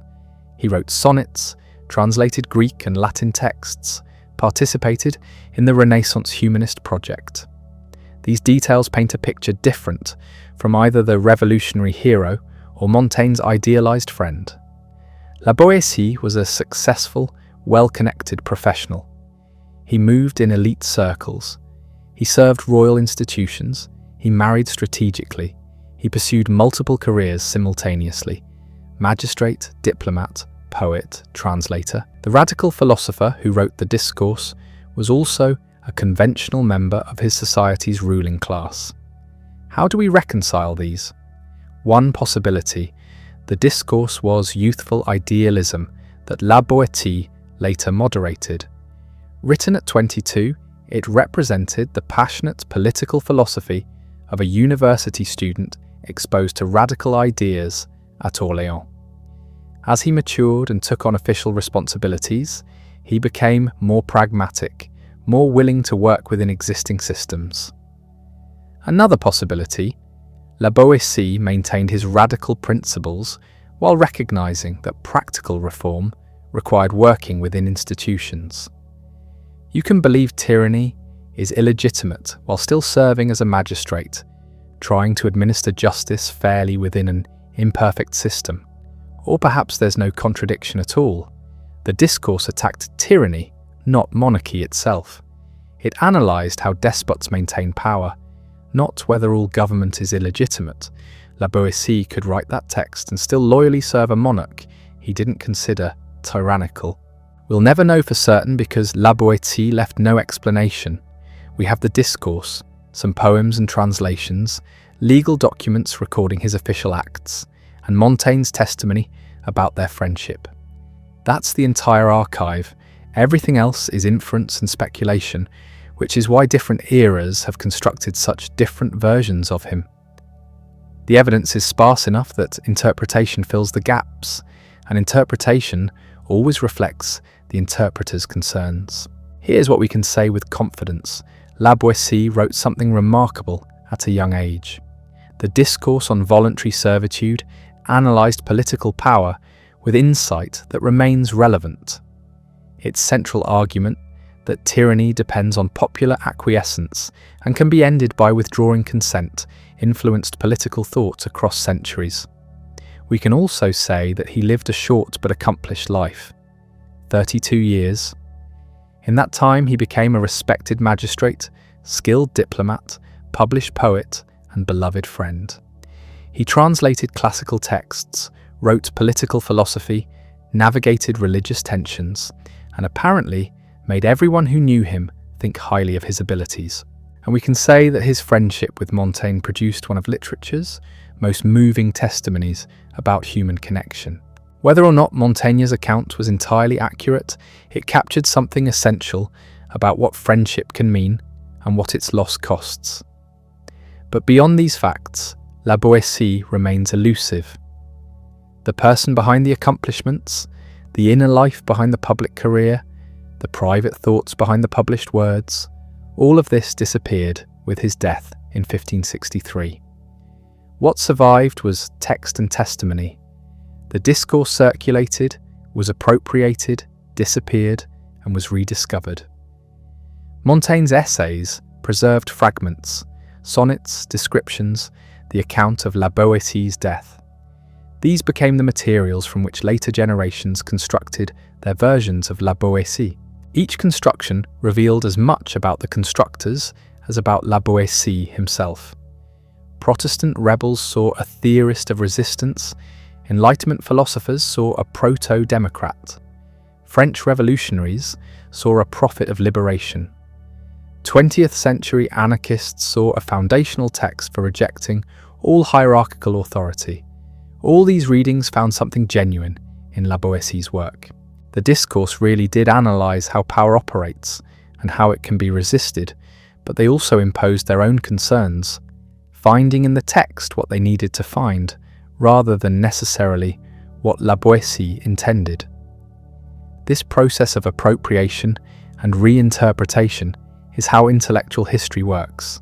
He wrote sonnets, translated Greek and Latin texts, participated in the Renaissance humanist project. These details paint a picture different from either the revolutionary hero or Montaigne's idealized friend. La Boétie was a successful, well-connected professional. He moved in elite circles. He served royal institutions. He married strategically. He pursued multiple careers simultaneously: magistrate, diplomat, poet, translator. The radical philosopher who wrote the Discourse was also a conventional member of his society's ruling class. How do we reconcile these? One possibility: the Discourse was youthful idealism that La Boétie later moderated. Written at 22, it represented the passionate political philosophy of a university student exposed to radical ideas at Orléans. As he matured and took on official responsibilities, he became more pragmatic, more willing to work within existing systems. Another possibility: La Boétie maintained his radical principles while recognizing that practical reform required working within institutions. You can believe tyranny is illegitimate while still serving as a magistrate, trying to administer justice fairly within an imperfect system. Or perhaps there's no contradiction at all. The Discourse attacked tyranny, not monarchy itself. It analysed how despots maintain power, not whether all government is illegitimate. La Boétie could write that text and still loyally serve a monarch he didn't consider tyrannical. We'll never know for certain because La Boétie left no explanation. We have the Discourse, some poems and translations, legal documents recording his official acts, and Montaigne's testimony about their friendship. That's the entire archive. Everything else is inference and speculation, which is why different eras have constructed such different versions of him. The evidence is sparse enough that interpretation fills the gaps, and interpretation always reflects the interpreter's concerns. Here's what we can say with confidence: La Boétie wrote something remarkable at a young age. The Discourse on voluntary servitude analysed political power with insight that remains relevant. Its central argument, that tyranny depends on popular acquiescence and can be ended by withdrawing consent, influenced political thought across centuries. We can also say that he lived a short but accomplished life. 32 years. In that time he became a respected magistrate, skilled diplomat, published poet, and beloved friend. He translated classical texts, wrote political philosophy, navigated religious tensions, and apparently made everyone who knew him think highly of his abilities. And we can say that his friendship with Montaigne produced one of literature's most moving testimonies about human connection. Whether or not Montaigne's account was entirely accurate, it captured something essential about what friendship can mean and what its loss costs. But beyond these facts, La Boétie remains elusive. The person behind the accomplishments, the inner life behind the public career, the private thoughts behind the published words, all of this disappeared with his death in 1563. What survived was text and testimony. The Discourse circulated, was appropriated, disappeared, and was rediscovered. Montaigne's essays preserved fragments, sonnets, descriptions, the account of La Boétie's death. These became the materials from which later generations constructed their versions of La Boétie. Each construction revealed as much about the constructors as about La Boétie himself. Protestant rebels saw a theorist of resistance. Enlightenment philosophers saw a proto-democrat. French revolutionaries saw a prophet of liberation. 20th century anarchists saw a foundational text for rejecting all hierarchical authority. All these readings found something genuine in La Boétie's work. The Discourse really did analyse how power operates and how it can be resisted, but they also imposed their own concerns, finding in the text what they needed to find, rather than necessarily what La Boétie intended. This process of appropriation and reinterpretation is how intellectual history works.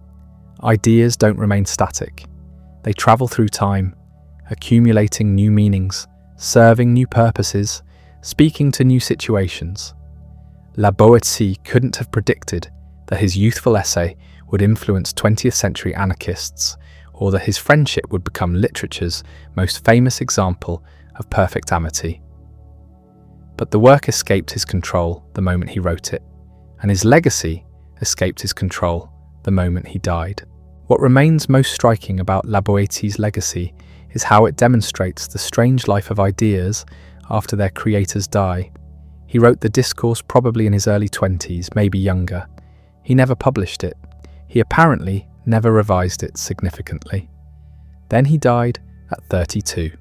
Ideas don't remain static. They travel through time, accumulating new meanings, serving new purposes, speaking to new situations. La Boetie couldn't have predicted that his youthful essay would influence 20th century anarchists, or that his friendship would become literature's most famous example of perfect amity. But the work escaped his control the moment he wrote it, and his legacy escaped his control the moment he died. What remains most striking about La Boetie's legacy is how it demonstrates the strange life of ideas after their creators die. He wrote the Discourse probably in his early 20s, maybe younger. He never published it. He apparently never revised it significantly. Then he died at 32,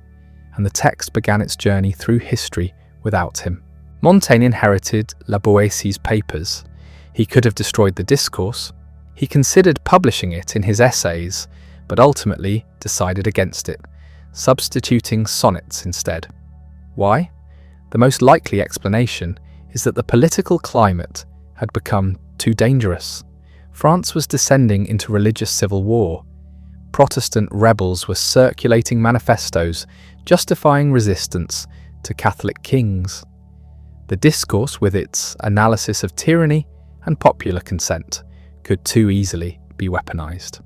and the text began its journey through history without him. Montaigne inherited La Boetie's papers. He could have destroyed the Discourse. He considered publishing it in his essays, but ultimately decided against it, substituting sonnets instead. Why? The most likely explanation is that the political climate had become too dangerous. France was descending into religious civil war. Protestant rebels were circulating manifestos justifying resistance to Catholic kings. The Discourse, with its analysis of tyranny and popular consent, could too easily be weaponized.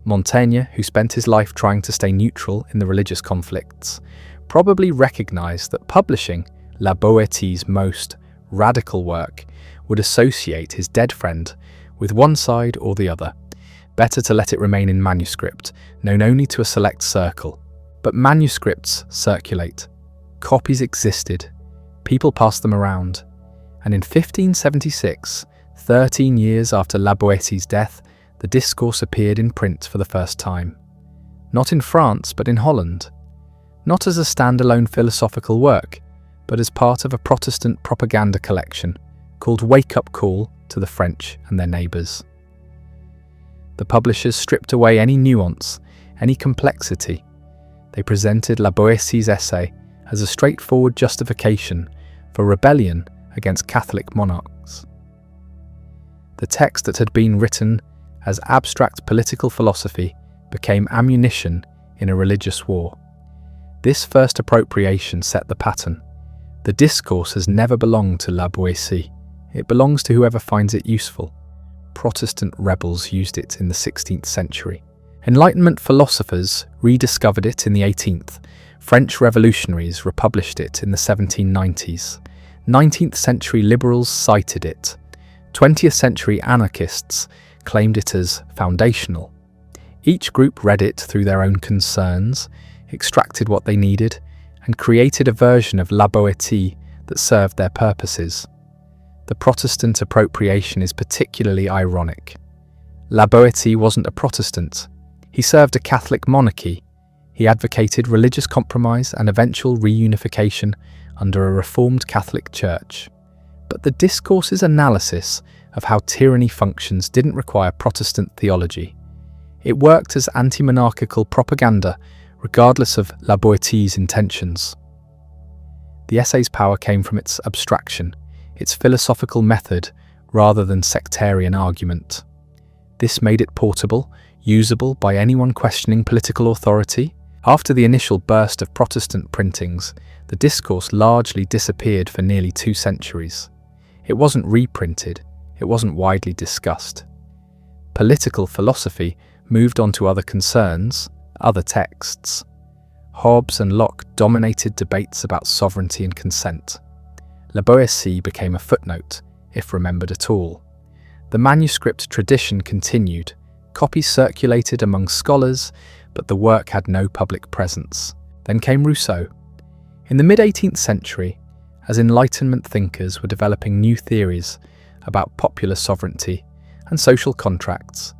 Montaigne, who spent his life trying to stay neutral in the religious conflicts, probably recognized that publishing La Boetie's most radical work would associate his dead friend with one side or the other. Better to let it remain in manuscript, known only to a select circle. But manuscripts circulate. Copies existed. People passed them around. And in 1576, 13 years after La Boetie's death, the Discourse appeared in print for the first time. Not in France, but in Holland. Not as a standalone philosophical work, but as part of a Protestant propaganda collection called Wake-Up Call to the French and their neighbours. The publishers stripped away any nuance, any complexity. They presented La Boetie's essay as a straightforward justification for rebellion against Catholic monarchs. The text that had been written as abstract political philosophy became ammunition in a religious war. This first appropriation set the pattern. The Discourse has never belonged to La Boetie. It belongs to whoever finds it useful. Protestant rebels used it in the 16th century. Enlightenment philosophers rediscovered it in the 18th. French revolutionaries republished it in the 1790s. 19th century liberals cited it. 20th century anarchists claimed it as foundational. Each group read it through their own concerns, extracted what they needed, and created a version of La Boetie that served their purposes. The Protestant appropriation is particularly ironic. La Boetie wasn't a Protestant. He served a Catholic monarchy. He advocated religious compromise and eventual reunification under a reformed Catholic Church. But the Discourse's analysis of how tyranny functions didn't require Protestant theology. It worked as anti-monarchical propaganda, regardless of La Boetie's intentions. The essay's power came from its abstraction, its philosophical method, rather than sectarian argument. This made it portable, usable by anyone questioning political authority. After the initial burst of Protestant printings, the Discourse largely disappeared for nearly 2 centuries. It wasn't reprinted, it wasn't widely discussed. Political philosophy moved on to other concerns, other texts. Hobbes and Locke dominated debates about sovereignty and consent. La Boetie became a footnote, if remembered at all. The manuscript tradition continued. Copies circulated among scholars, but the work had no public presence. Then came Rousseau. In the mid-18th century, as Enlightenment thinkers were developing new theories about popular sovereignty and social contracts,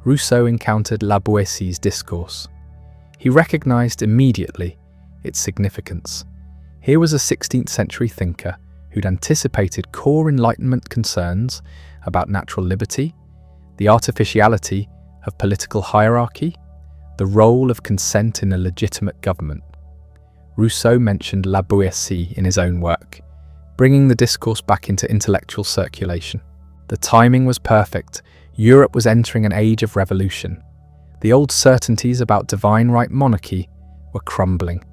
Rousseau encountered La Boetie's Discourse. He recognized immediately its significance. Here was a 16th century thinker who'd anticipated core Enlightenment concerns about natural liberty, the artificiality of political hierarchy, the role of consent in a legitimate government. Rousseau mentioned La Boetie in his own work, bringing the Discourse back into intellectual circulation. The timing was perfect. Europe was entering an age of revolution. The old certainties about divine right monarchy were crumbling.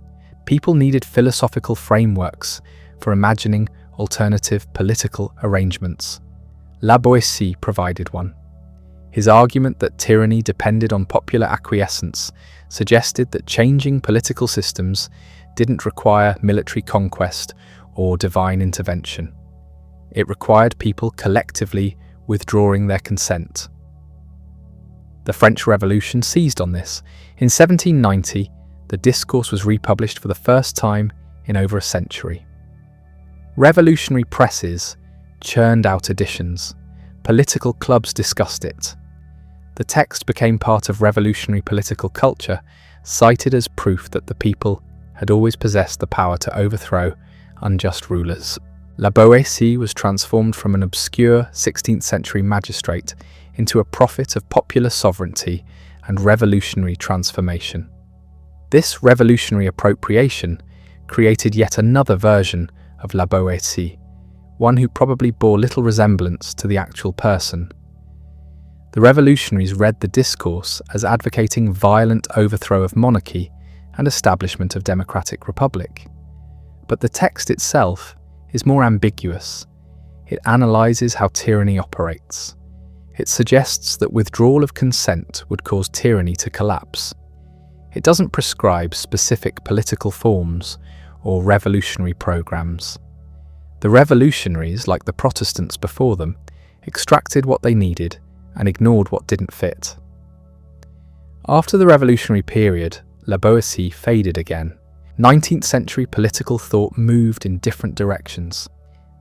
People needed philosophical frameworks for imagining alternative political arrangements. La Boétie provided one. His argument that tyranny depended on popular acquiescence suggested that changing political systems didn't require military conquest or divine intervention. It required people collectively withdrawing their consent. The French Revolution seized on this. In 1790, the Discourse was republished for the first time in over a century. Revolutionary presses churned out editions. Political clubs discussed it. The text became part of revolutionary political culture, cited as proof that the people had always possessed the power to overthrow unjust rulers. La Boétie was transformed from an obscure 16th century magistrate into a prophet of popular sovereignty and revolutionary transformation. This revolutionary appropriation created yet another version of La Boétie, one who probably bore little resemblance to the actual person. The revolutionaries read the Discourse as advocating violent overthrow of monarchy and establishment of democratic republic. But the text itself is more ambiguous. It analyzes how tyranny operates. It suggests that withdrawal of consent would cause tyranny to collapse. It doesn't prescribe specific political forms or revolutionary programs. The revolutionaries, like the Protestants before them, extracted what they needed and ignored what didn't fit. After the revolutionary period, La Boétie faded again. 19th century political thought moved in different directions.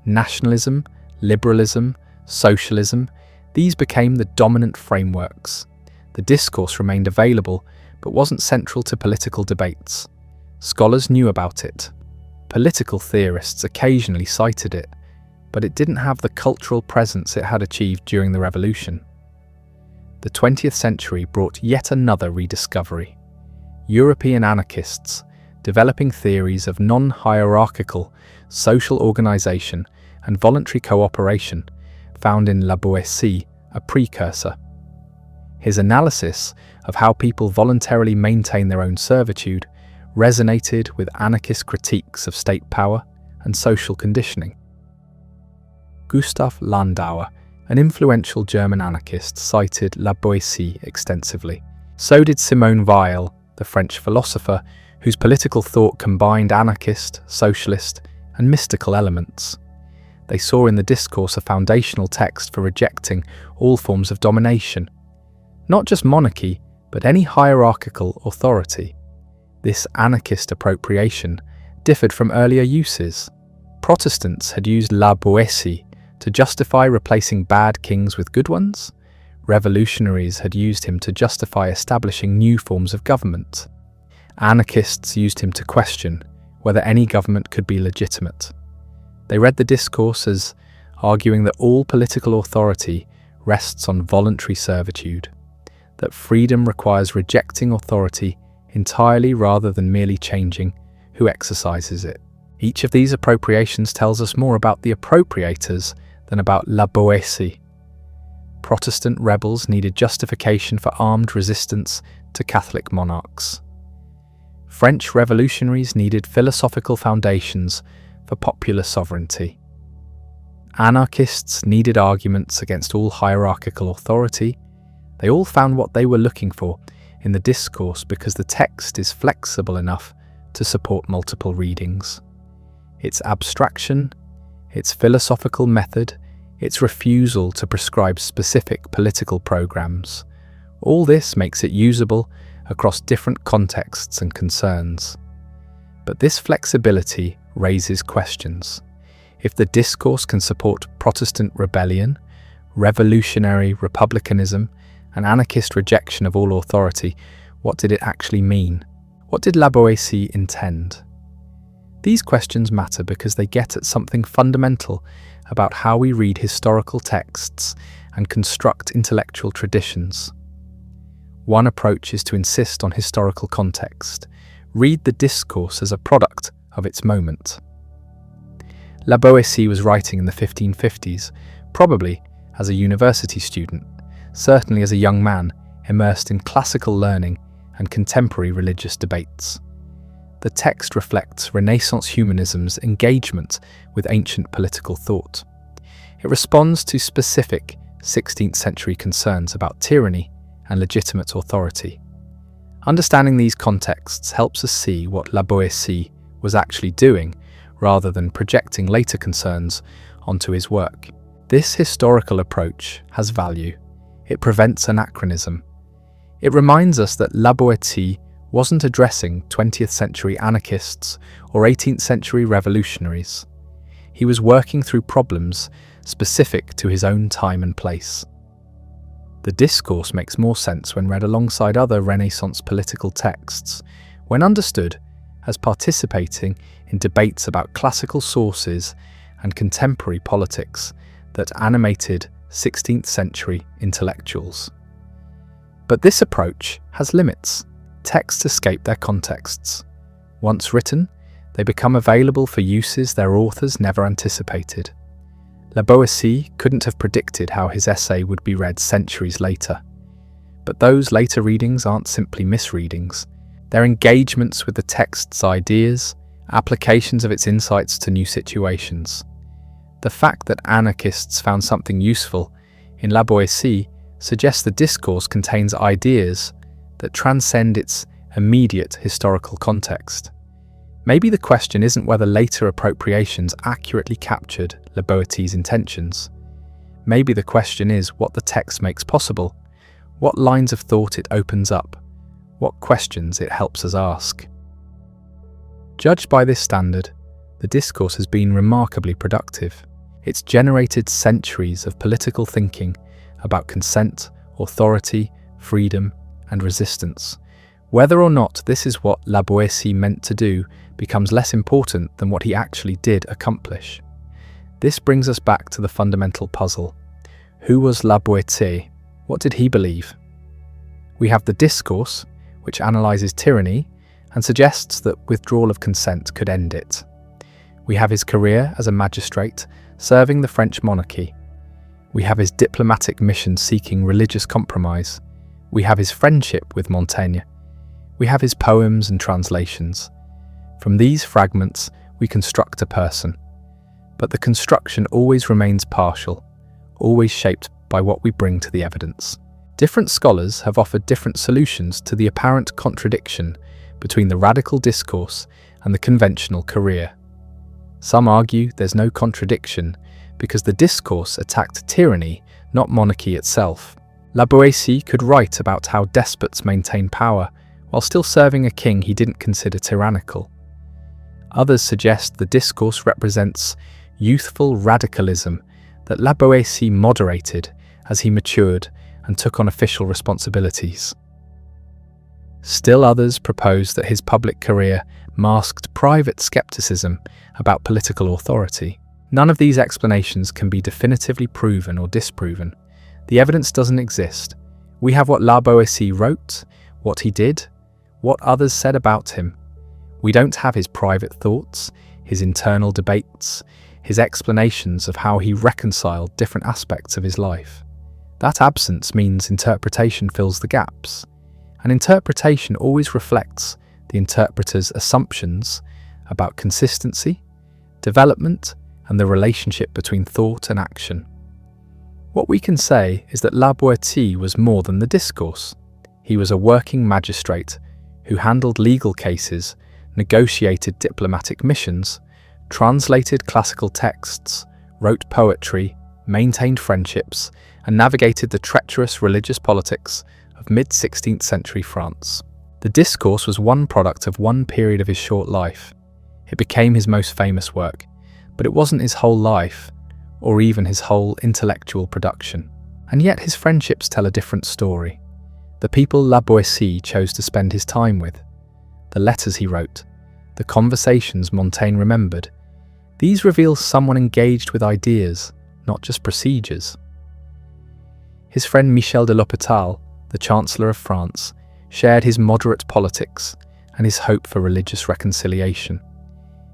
Nationalism, liberalism, socialism, these became the dominant frameworks. The Discourse remained available, but wasn't central to political debates. Scholars knew about it. Political theorists occasionally cited it, but it didn't have the cultural presence it had achieved during the Revolution. The 20th century brought yet another rediscovery. European anarchists, developing theories of non-hierarchical social organization and voluntary cooperation, found in La Boétie a precursor. His analysis of how people voluntarily maintain their own servitude resonated with anarchist critiques of state power and social conditioning. Gustav Landauer, an influential German anarchist, cited La Boétie extensively. So did Simone Weil, the French philosopher, whose political thought combined anarchist, socialist, and mystical elements. They saw in the Discourse a foundational text for rejecting all forms of domination, not just monarchy, but any hierarchical authority. This anarchist appropriation differed from earlier uses. Protestants had used La Boétie to justify replacing bad kings with good ones. Revolutionaries had used him to justify establishing new forms of government. Anarchists used him to question whether any government could be legitimate. They read the Discourse as arguing that all political authority rests on voluntary servitude, that freedom requires rejecting authority entirely rather than merely changing who exercises it. Each of these appropriations tells us more about the appropriators than about La Boétie. Protestant rebels needed justification for armed resistance to Catholic monarchs. French revolutionaries needed philosophical foundations for popular sovereignty. Anarchists needed arguments against all hierarchical authority. They all found what they were looking for in the Discourse because the text is flexible enough to support multiple readings. Its abstraction, its philosophical method, its refusal to prescribe specific political programs, all this makes it usable across different contexts and concerns. But this flexibility raises questions. If the Discourse can support Protestant rebellion, revolutionary republicanism, and anarchist rejection of all authority, what did it actually mean? What did La Boétie intend? These questions matter because they get at something fundamental about how we read historical texts and construct intellectual traditions. One approach is to insist on historical context, read the Discourse as a product of its moment. La Boétie was writing in the 1550s, probably as a university student, certainly as a young man immersed in classical learning and contemporary religious debates. the text reflects Renaissance humanism's engagement with ancient political thought. It responds to specific 16th century concerns about tyranny and legitimate authority. Understanding these contexts helps us see what La Boétie was actually doing, rather than projecting later concerns onto his work. This historical approach has value. It prevents anachronism. It reminds us that La Boétie wasn't addressing 20th century anarchists or 18th century revolutionaries. He was working through problems specific to his own time and place. The Discourse makes more sense when read alongside other Renaissance political texts, when understood as participating in debates about classical sources and contemporary politics that animated 16th century intellectuals. But this approach has limits. Texts escape their contexts. Once written, they become available for uses their authors never anticipated. La Boétie couldn't have predicted how his essay would be read centuries later. But those later readings aren't simply misreadings. They're engagements with the text's ideas, applications of its insights to new situations. The fact that anarchists found something useful in La Boétie suggests the Discourse contains ideas that transcend its immediate historical context. Maybe the question isn't whether later appropriations accurately captured La Boétie's intentions. Maybe the question is what the text makes possible, what lines of thought it opens up, what questions it helps us ask. Judged by this standard, the Discourse has been remarkably productive. It's generated centuries of political thinking about consent, authority, freedom, and resistance. Whether or not this is what La Boétie meant to do becomes less important than what he actually did accomplish. This brings us back to the fundamental puzzle. Who was La Boétie? What did he believe? We have the Discourse, which analyses tyranny and suggests that withdrawal of consent could end it. We have his career as a magistrate, serving the French monarchy. We have his diplomatic mission seeking religious compromise. We have his friendship with Montaigne. We have his poems and translations. From these fragments, we construct a person. But the construction always remains partial, always shaped by what we bring to the evidence. Different scholars have offered different solutions to the apparent contradiction between the radical discourse and the conventional career. Some argue there's no contradiction because the discourse attacked tyranny, not monarchy itself. La Boétie could write about how despots maintain power while still serving a king he didn't consider tyrannical. Others suggest the discourse represents youthful radicalism that La Boétie moderated as he matured and took on official responsibilities. Still others propose that his public career masked private skepticism about political authority. None of these explanations can be definitively proven or disproven. The evidence doesn't exist. We have what La Boétie wrote, what he did, what others said about him. We don't have his private thoughts, his internal debates, his explanations of how he reconciled different aspects of his life. That absence means interpretation fills the gaps. And interpretation always reflects the interpreter's assumptions about consistency, development, and the relationship between thought and action. What we can say is that La Boétie was more than the discourse. He was a working magistrate who handled legal cases, negotiated diplomatic missions, translated classical texts, wrote poetry, maintained friendships, and navigated the treacherous religious politics of mid-16th century France. The Discourse was one product of one period of his short life. It became his most famous work, but it wasn't his whole life, or even his whole intellectual production. And yet his friendships tell a different story. The people La Boétie chose to spend his time with, the letters he wrote, the conversations Montaigne remembered, these reveal someone engaged with ideas, not just procedures. His friend Michel de l'Hôpital, the Chancellor of France, shared his moderate politics and his hope for religious reconciliation.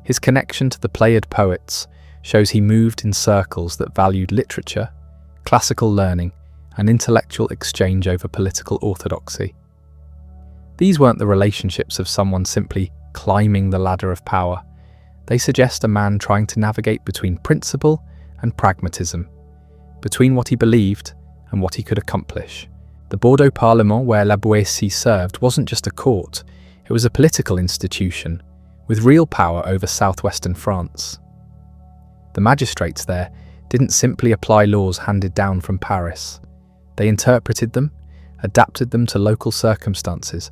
His connection to the Pléiad poets shows he moved in circles that valued literature, classical learning, and intellectual exchange over political orthodoxy. These weren't the relationships of someone simply climbing the ladder of power. They suggest a man trying to navigate between principle and pragmatism, between what he believed and what he could accomplish. The Bordeaux Parlement where La Boétie served wasn't just a court, it was a political institution, with real power over southwestern France. The magistrates there didn't simply apply laws handed down from Paris. They interpreted them, adapted them to local circumstances,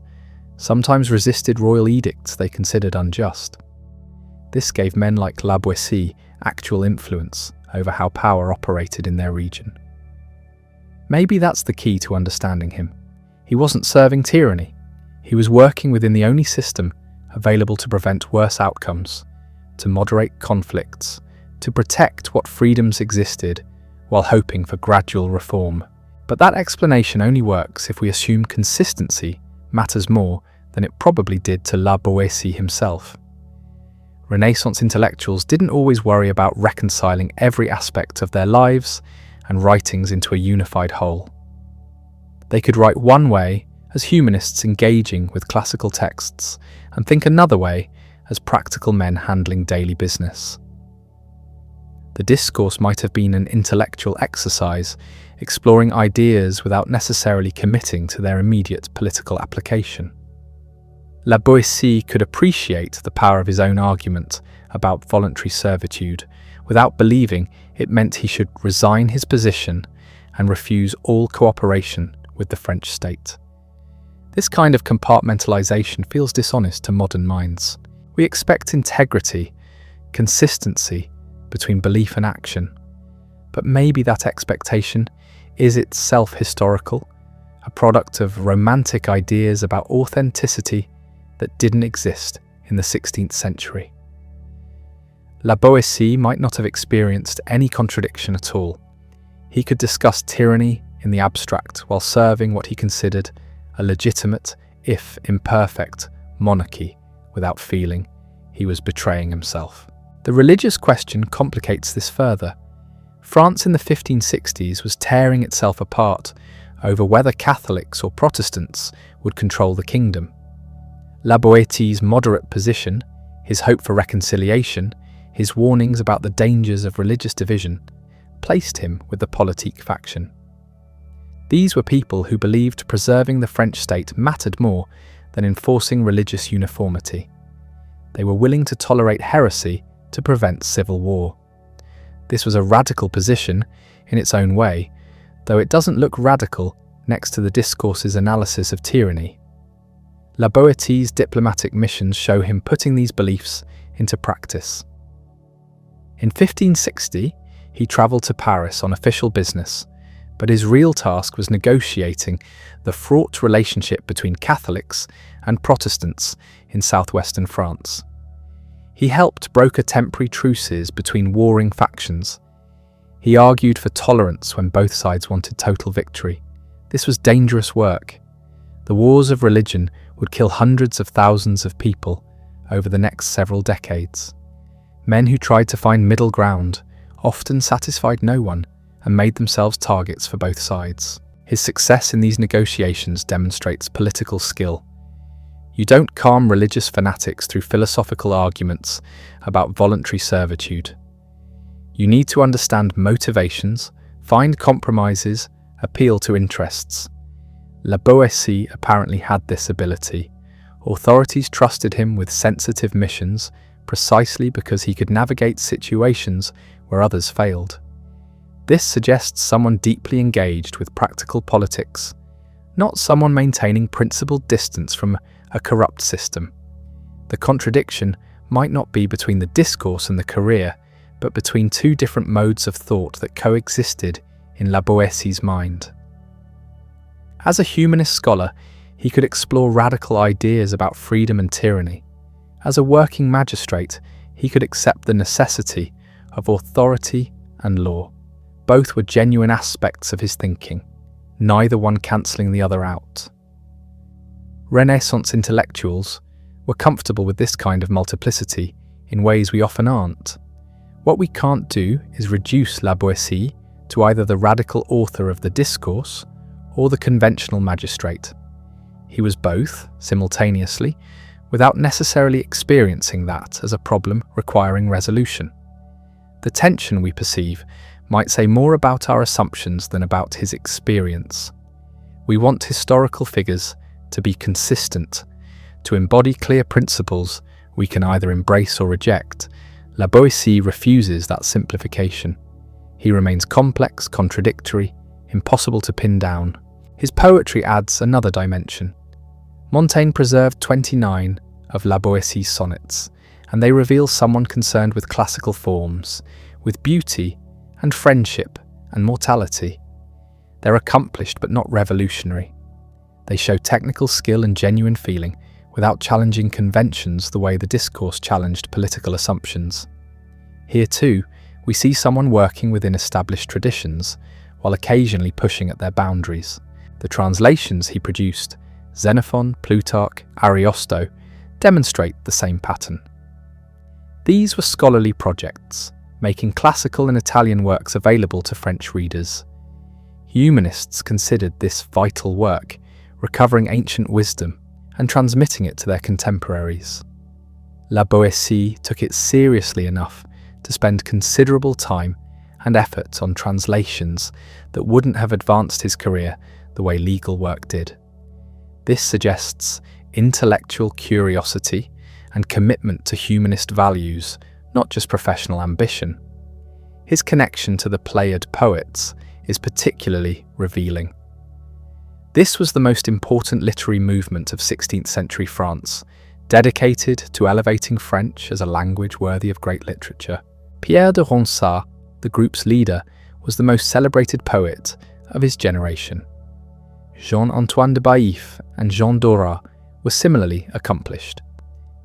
sometimes resisted royal edicts they considered unjust. This gave men like La Boétie actual influence over how power operated in their region. Maybe that's the key to understanding him. He wasn't serving tyranny. He was working within the only system available to prevent worse outcomes, to moderate conflicts, to protect what freedoms existed while hoping for gradual reform. But that explanation only works if we assume consistency matters more than it probably did to La Boétie himself. Renaissance intellectuals didn't always worry about reconciling every aspect of their lives and writings into a unified whole. They could write one way as humanists engaging with classical texts and think another way as practical men handling daily business. The Discourse might have been an intellectual exercise, exploring ideas without necessarily committing to their immediate political application. La Boétie could appreciate the power of his own argument about voluntary servitude without believing it meant he should resign his position and refuse all cooperation with the French state. This kind of compartmentalization feels dishonest to modern minds. We expect integrity, consistency between belief and action, but maybe that expectation is itself historical, a product of romantic ideas about authenticity that didn't exist in the 16th century. La Boétie might not have experienced any contradiction at all. He could discuss tyranny in the abstract while serving what he considered a legitimate, if imperfect, monarchy without feeling he was betraying himself. The religious question complicates this further. France in the 1560s was tearing itself apart over whether Catholics or Protestants would control the kingdom. La Boétie's moderate position, his hope for reconciliation, his warnings about the dangers of religious division, placed him with the politique faction. These were people who believed preserving the French state mattered more than enforcing religious uniformity. They were willing to tolerate heresy to prevent civil war. This was a radical position in its own way, though it doesn't look radical next to the Discourse's analysis of tyranny. La Boétie's diplomatic missions show him putting these beliefs into practice. In 1560, he travelled to Paris on official business, but his real task was negotiating the fraught relationship between Catholics and Protestants in southwestern France. He helped broker temporary truces between warring factions. He argued for tolerance when both sides wanted total victory. This was dangerous work. The wars of religion would kill hundreds of thousands of people over the next several decades. Men who tried to find middle ground often satisfied no one and made themselves targets for both sides. His success in these negotiations demonstrates political skill. You don't calm religious fanatics through philosophical arguments about voluntary servitude. You need to understand motivations, find compromises, appeal to interests. La Boétie apparently had this ability. Authorities trusted him with sensitive missions precisely because he could navigate situations where others failed. This suggests someone deeply engaged with practical politics, not someone maintaining principled distance from a corrupt system. The contradiction might not be between the discourse and the career, but between two different modes of thought that coexisted in La Boétie's mind. As a humanist scholar, he could explore radical ideas about freedom and tyranny. As a working magistrate, he could accept the necessity of authority and law. Both were genuine aspects of his thinking, neither one cancelling the other out. Renaissance intellectuals were comfortable with this kind of multiplicity in ways we often aren't. What we can't do is reduce La Boétie to either the radical author of the Discourse or the conventional magistrate. He was both, simultaneously, without necessarily experiencing that as a problem requiring resolution. The tension we perceive might say more about our assumptions than about his experience. We want historical figures to be consistent, to embody clear principles we can either embrace or reject. La Boétie refuses that simplification. He remains complex, contradictory, impossible to pin down. His poetry adds another dimension. Montaigne preserved 29 of La Boétie's sonnets, and they reveal someone concerned with classical forms, with beauty and friendship and mortality. They're accomplished but not revolutionary. They show technical skill and genuine feeling without challenging conventions the way the Discourse challenged political assumptions. Here too, we see someone working within established traditions, while occasionally pushing at their boundaries. The translations he produced, Xenophon, Plutarch, Ariosto, demonstrate the same pattern. These were scholarly projects, making classical and Italian works available to French readers. Humanists considered this vital work, recovering ancient wisdom and transmitting it to their contemporaries. La Boétie took it seriously enough to spend considerable time and effort on translations that wouldn't have advanced his career the way legal work did. This suggests intellectual curiosity and commitment to humanist values, not just professional ambition. His connection to the Pléiad poets is particularly revealing. This was the most important literary movement of 16th century France, dedicated to elevating French as a language worthy of great literature. Pierre de Ronsard, the group's leader, was the most celebrated poet of his generation. Jean-Antoine de Baïf and Jean Dorat were similarly accomplished.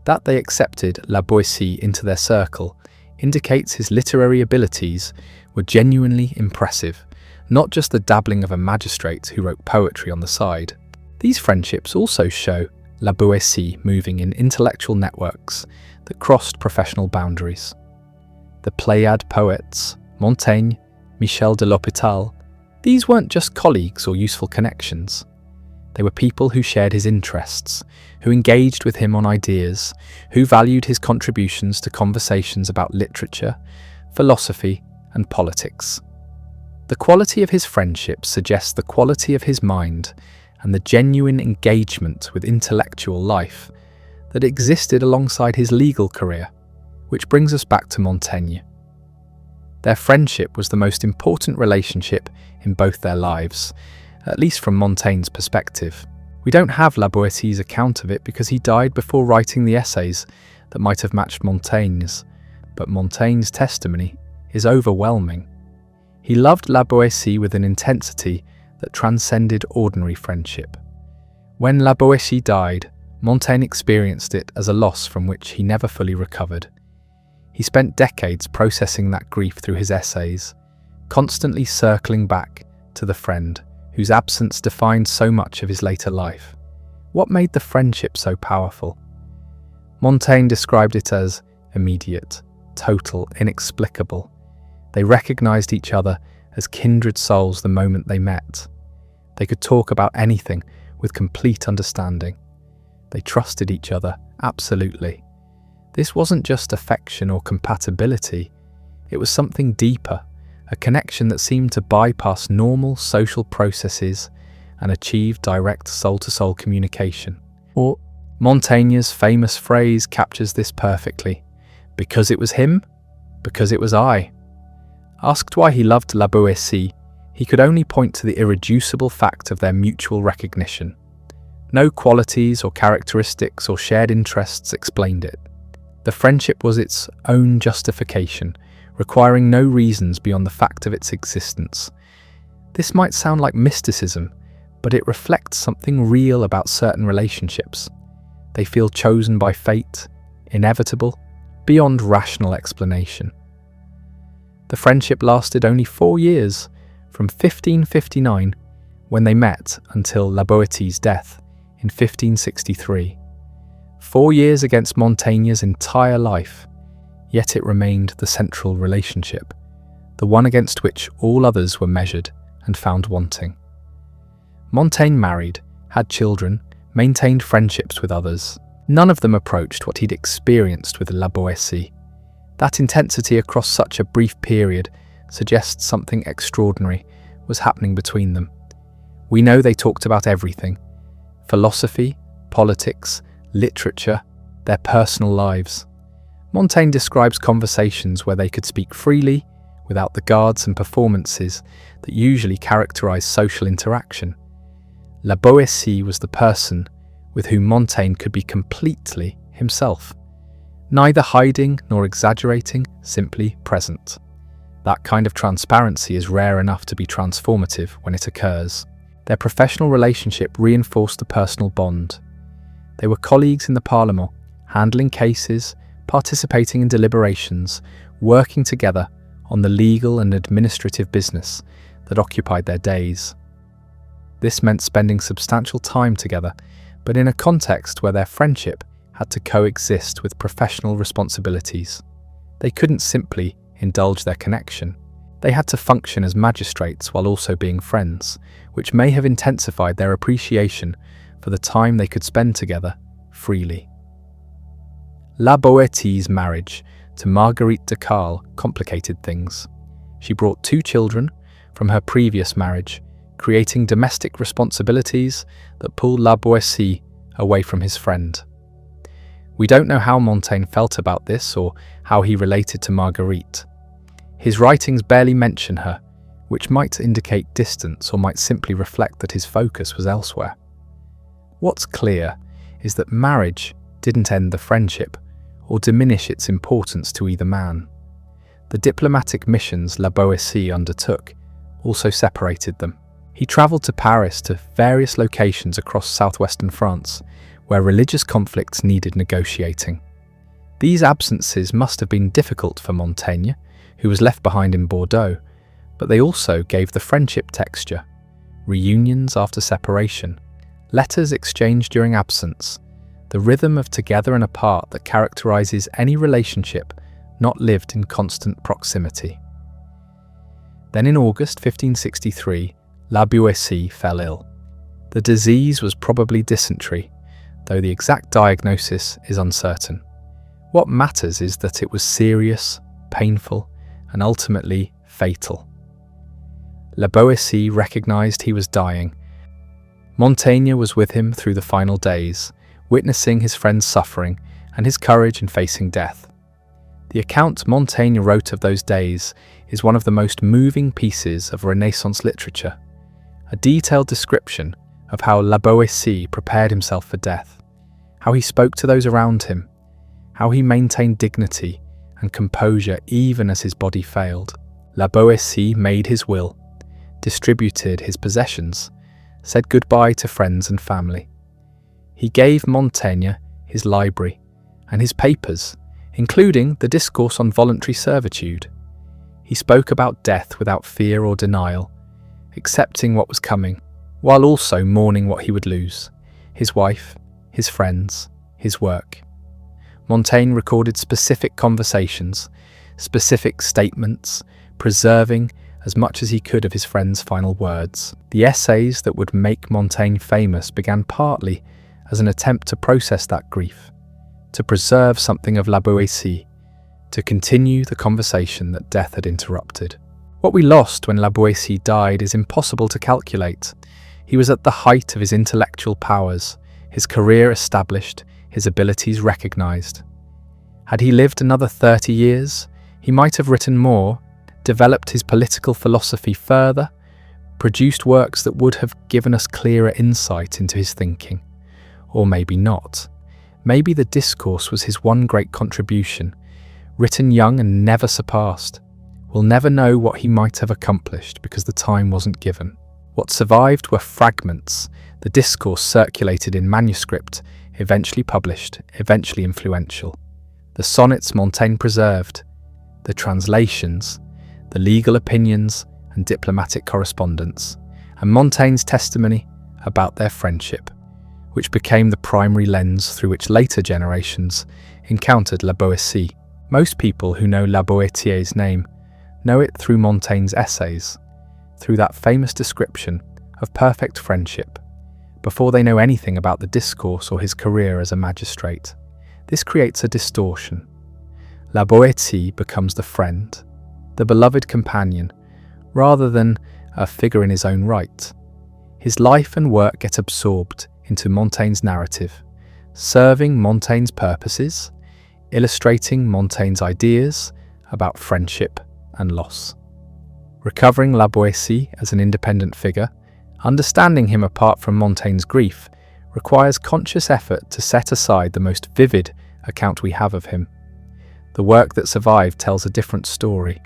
That they accepted La Boétie into their circle indicates his literary abilities were genuinely impressive, not just the dabbling of a magistrate who wrote poetry on the side. These friendships also show La Boétie moving in intellectual networks that crossed professional boundaries. The Pléiad poets, Montaigne, Michel de l'Hôpital, these weren't just colleagues or useful connections. They were people who shared his interests, who engaged with him on ideas, who valued his contributions to conversations about literature, philosophy, and politics. The quality of his friendship suggests the quality of his mind and the genuine engagement with intellectual life that existed alongside his legal career, which brings us back to Montaigne. Their friendship was the most important relationship in both their lives, at least from Montaigne's perspective. We don't have La Boétie's account of it because he died before writing the essays that might have matched Montaigne's, but Montaigne's testimony is overwhelming. He loved La Boétie with an intensity that transcended ordinary friendship. When La Boétie died, Montaigne experienced it as a loss from which he never fully recovered. He spent decades processing that grief through his essays, constantly circling back to the friend whose absence defined so much of his later life. What made the friendship so powerful? Montaigne described it as immediate, total, inexplicable. They recognized each other as kindred souls the moment they met. They could talk about anything with complete understanding. They trusted each other absolutely. This wasn't just affection or compatibility, it was something deeper, a connection that seemed to bypass normal social processes and achieve direct soul-to-soul communication. Or Montaigne's famous phrase captures this perfectly: because it was him, because it was I. Asked why he loved La Boétie, he could only point to the irreducible fact of their mutual recognition. No qualities or characteristics or shared interests explained it. The friendship was its own justification, requiring no reasons beyond the fact of its existence. This might sound like mysticism, but it reflects something real about certain relationships. They feel chosen by fate, inevitable, beyond rational explanation. The friendship lasted only 4 years, from 1559, when they met, until La Boétie's death in 1563. 4 years against Montaigne's entire life, yet it remained the central relationship, the one against which all others were measured and found wanting. Montaigne married, had children, maintained friendships with others. None of them approached what he'd experienced with La Boétie. That intensity across such a brief period suggests something extraordinary was happening between them. We know they talked about everything: philosophy, politics, literature, their personal lives. Montaigne describes conversations where they could speak freely, without the guards and performances that usually characterize social interaction. La Boétie was the person with whom Montaigne could be completely himself, neither hiding nor exaggerating, simply present. That kind of transparency is rare enough to be transformative when it occurs. Their professional relationship reinforced the personal bond. They were colleagues in the Parlement, handling cases, participating in deliberations, working together on the legal and administrative business that occupied their days. This meant spending substantial time together, but in a context where their friendship had to coexist with professional responsibilities. They couldn't simply indulge their connection. They had to function as magistrates while also being friends, which may have intensified their appreciation for the time they could spend together freely. La Boétie's marriage to Marguerite de Calle complicated things. She brought 2 children from her previous marriage, creating domestic responsibilities that pulled La Boétie away from his friend. We don't know how Montaigne felt about this or how he related to Marguerite. His writings barely mention her, which might indicate distance or might simply reflect that his focus was elsewhere. What's clear is that marriage didn't end the friendship or diminish its importance to either man. The diplomatic missions La Boétie undertook also separated them. He travelled to Paris to various locations across southwestern France, where religious conflicts needed negotiating. These absences must have been difficult for Montaigne, who was left behind in Bordeaux, but they also gave the friendship texture: reunions after separation, letters exchanged during absence, the rhythm of together and apart that characterises any relationship not lived in constant proximity. Then in August 1563, La Boétie fell ill. The disease was probably dysentery, though the exact diagnosis is uncertain. What matters is that it was serious, painful, and ultimately fatal. La Boétie recognised he was dying. Montaigne was with him through the final days, witnessing his friend's suffering and his courage in facing death. The account Montaigne wrote of those days is one of the most moving pieces of Renaissance literature, a detailed description of how La Boétie prepared himself for death, how he spoke to those around him, how he maintained dignity and composure even as his body failed. La Boétie made his will, distributed his possessions, said goodbye to friends and family. He gave Montaigne his library and his papers, including the Discourse on voluntary servitude. He spoke about death without fear or denial, accepting what was coming, while also mourning what he would lose: his wife, his friends, his work. Montaigne recorded specific conversations, specific statements, preserving as much as he could of his friend's final words. The essays that would make Montaigne famous began partly as an attempt to process that grief, to preserve something of La Boétie, to continue the conversation that death had interrupted. What we lost when La Boétie died is impossible to calculate. He was at the height of his intellectual powers, his career established, his abilities recognised. Had he lived another 30 years, he might have written more, developed his political philosophy further, produced works that would have given us clearer insight into his thinking. Or maybe not. Maybe the Discourse was his one great contribution, written young and never surpassed. We'll never know what he might have accomplished because the time wasn't given. What survived were fragments, the Discourse circulated in manuscript, eventually published, eventually influential. The sonnets Montaigne preserved, the translations, the legal opinions and diplomatic correspondence, and Montaigne's testimony about their friendship, which became the primary lens through which later generations encountered La Boétie. Most people who know La Boétie's name know it through Montaigne's essays, through that famous description of perfect friendship, before they know anything about the discourse or his career as a magistrate. This creates a distortion. La Boétie becomes the friend, the beloved companion, rather than a figure in his own right. His life and work get absorbed into Montaigne's narrative, serving Montaigne's purposes, illustrating Montaigne's ideas about friendship and loss. Recovering La Boétie as an independent figure, understanding him apart from Montaigne's grief, requires conscious effort to set aside the most vivid account we have of him. The work that survived tells a different story.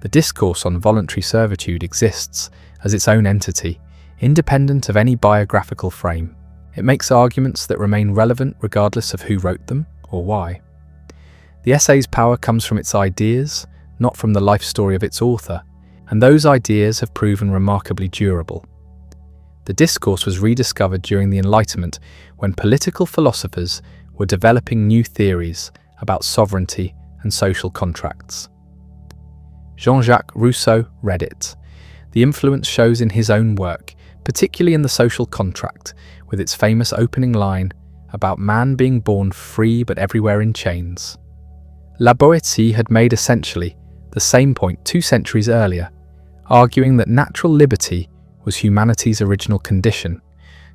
The discourse on voluntary servitude exists as its own entity, independent of any biographical frame. It makes arguments that remain relevant regardless of who wrote them or why. The essay's power comes from its ideas, not from the life story of its author, and those ideas have proven remarkably durable. The discourse was rediscovered during the Enlightenment when political philosophers were developing new theories about sovereignty and social contracts. Jean-Jacques Rousseau read it. The influence shows in his own work, particularly in The Social Contract, with its famous opening line about man being born free but everywhere in chains. La Boétie had made essentially the same point 2 centuries earlier, arguing that natural liberty was humanity's original condition,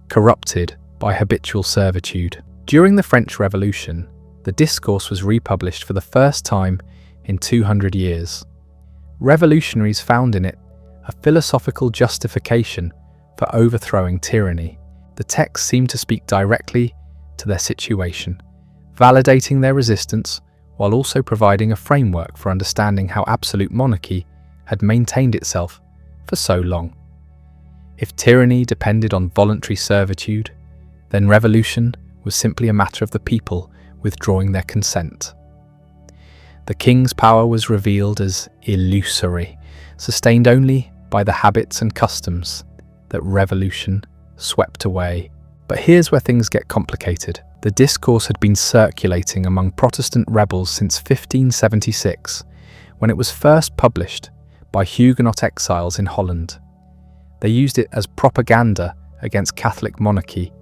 corrupted by habitual servitude. During the French Revolution, the discourse was republished for the first time in 200 years. Revolutionaries found in it a philosophical justification for overthrowing tyranny. The text seemed to speak directly to their situation, validating their resistance while also providing a framework for understanding how absolute monarchy had maintained itself for so long. If tyranny depended on voluntary servitude, then revolution was simply a matter of the people withdrawing their consent. The king's power was revealed as illusory, sustained only by the habits and customs that revolution swept away. But here's where things get complicated. The discourse had been circulating among Protestant rebels since 1576, when it was first published by Huguenot exiles in Holland. They used it as propaganda against Catholic monarchy,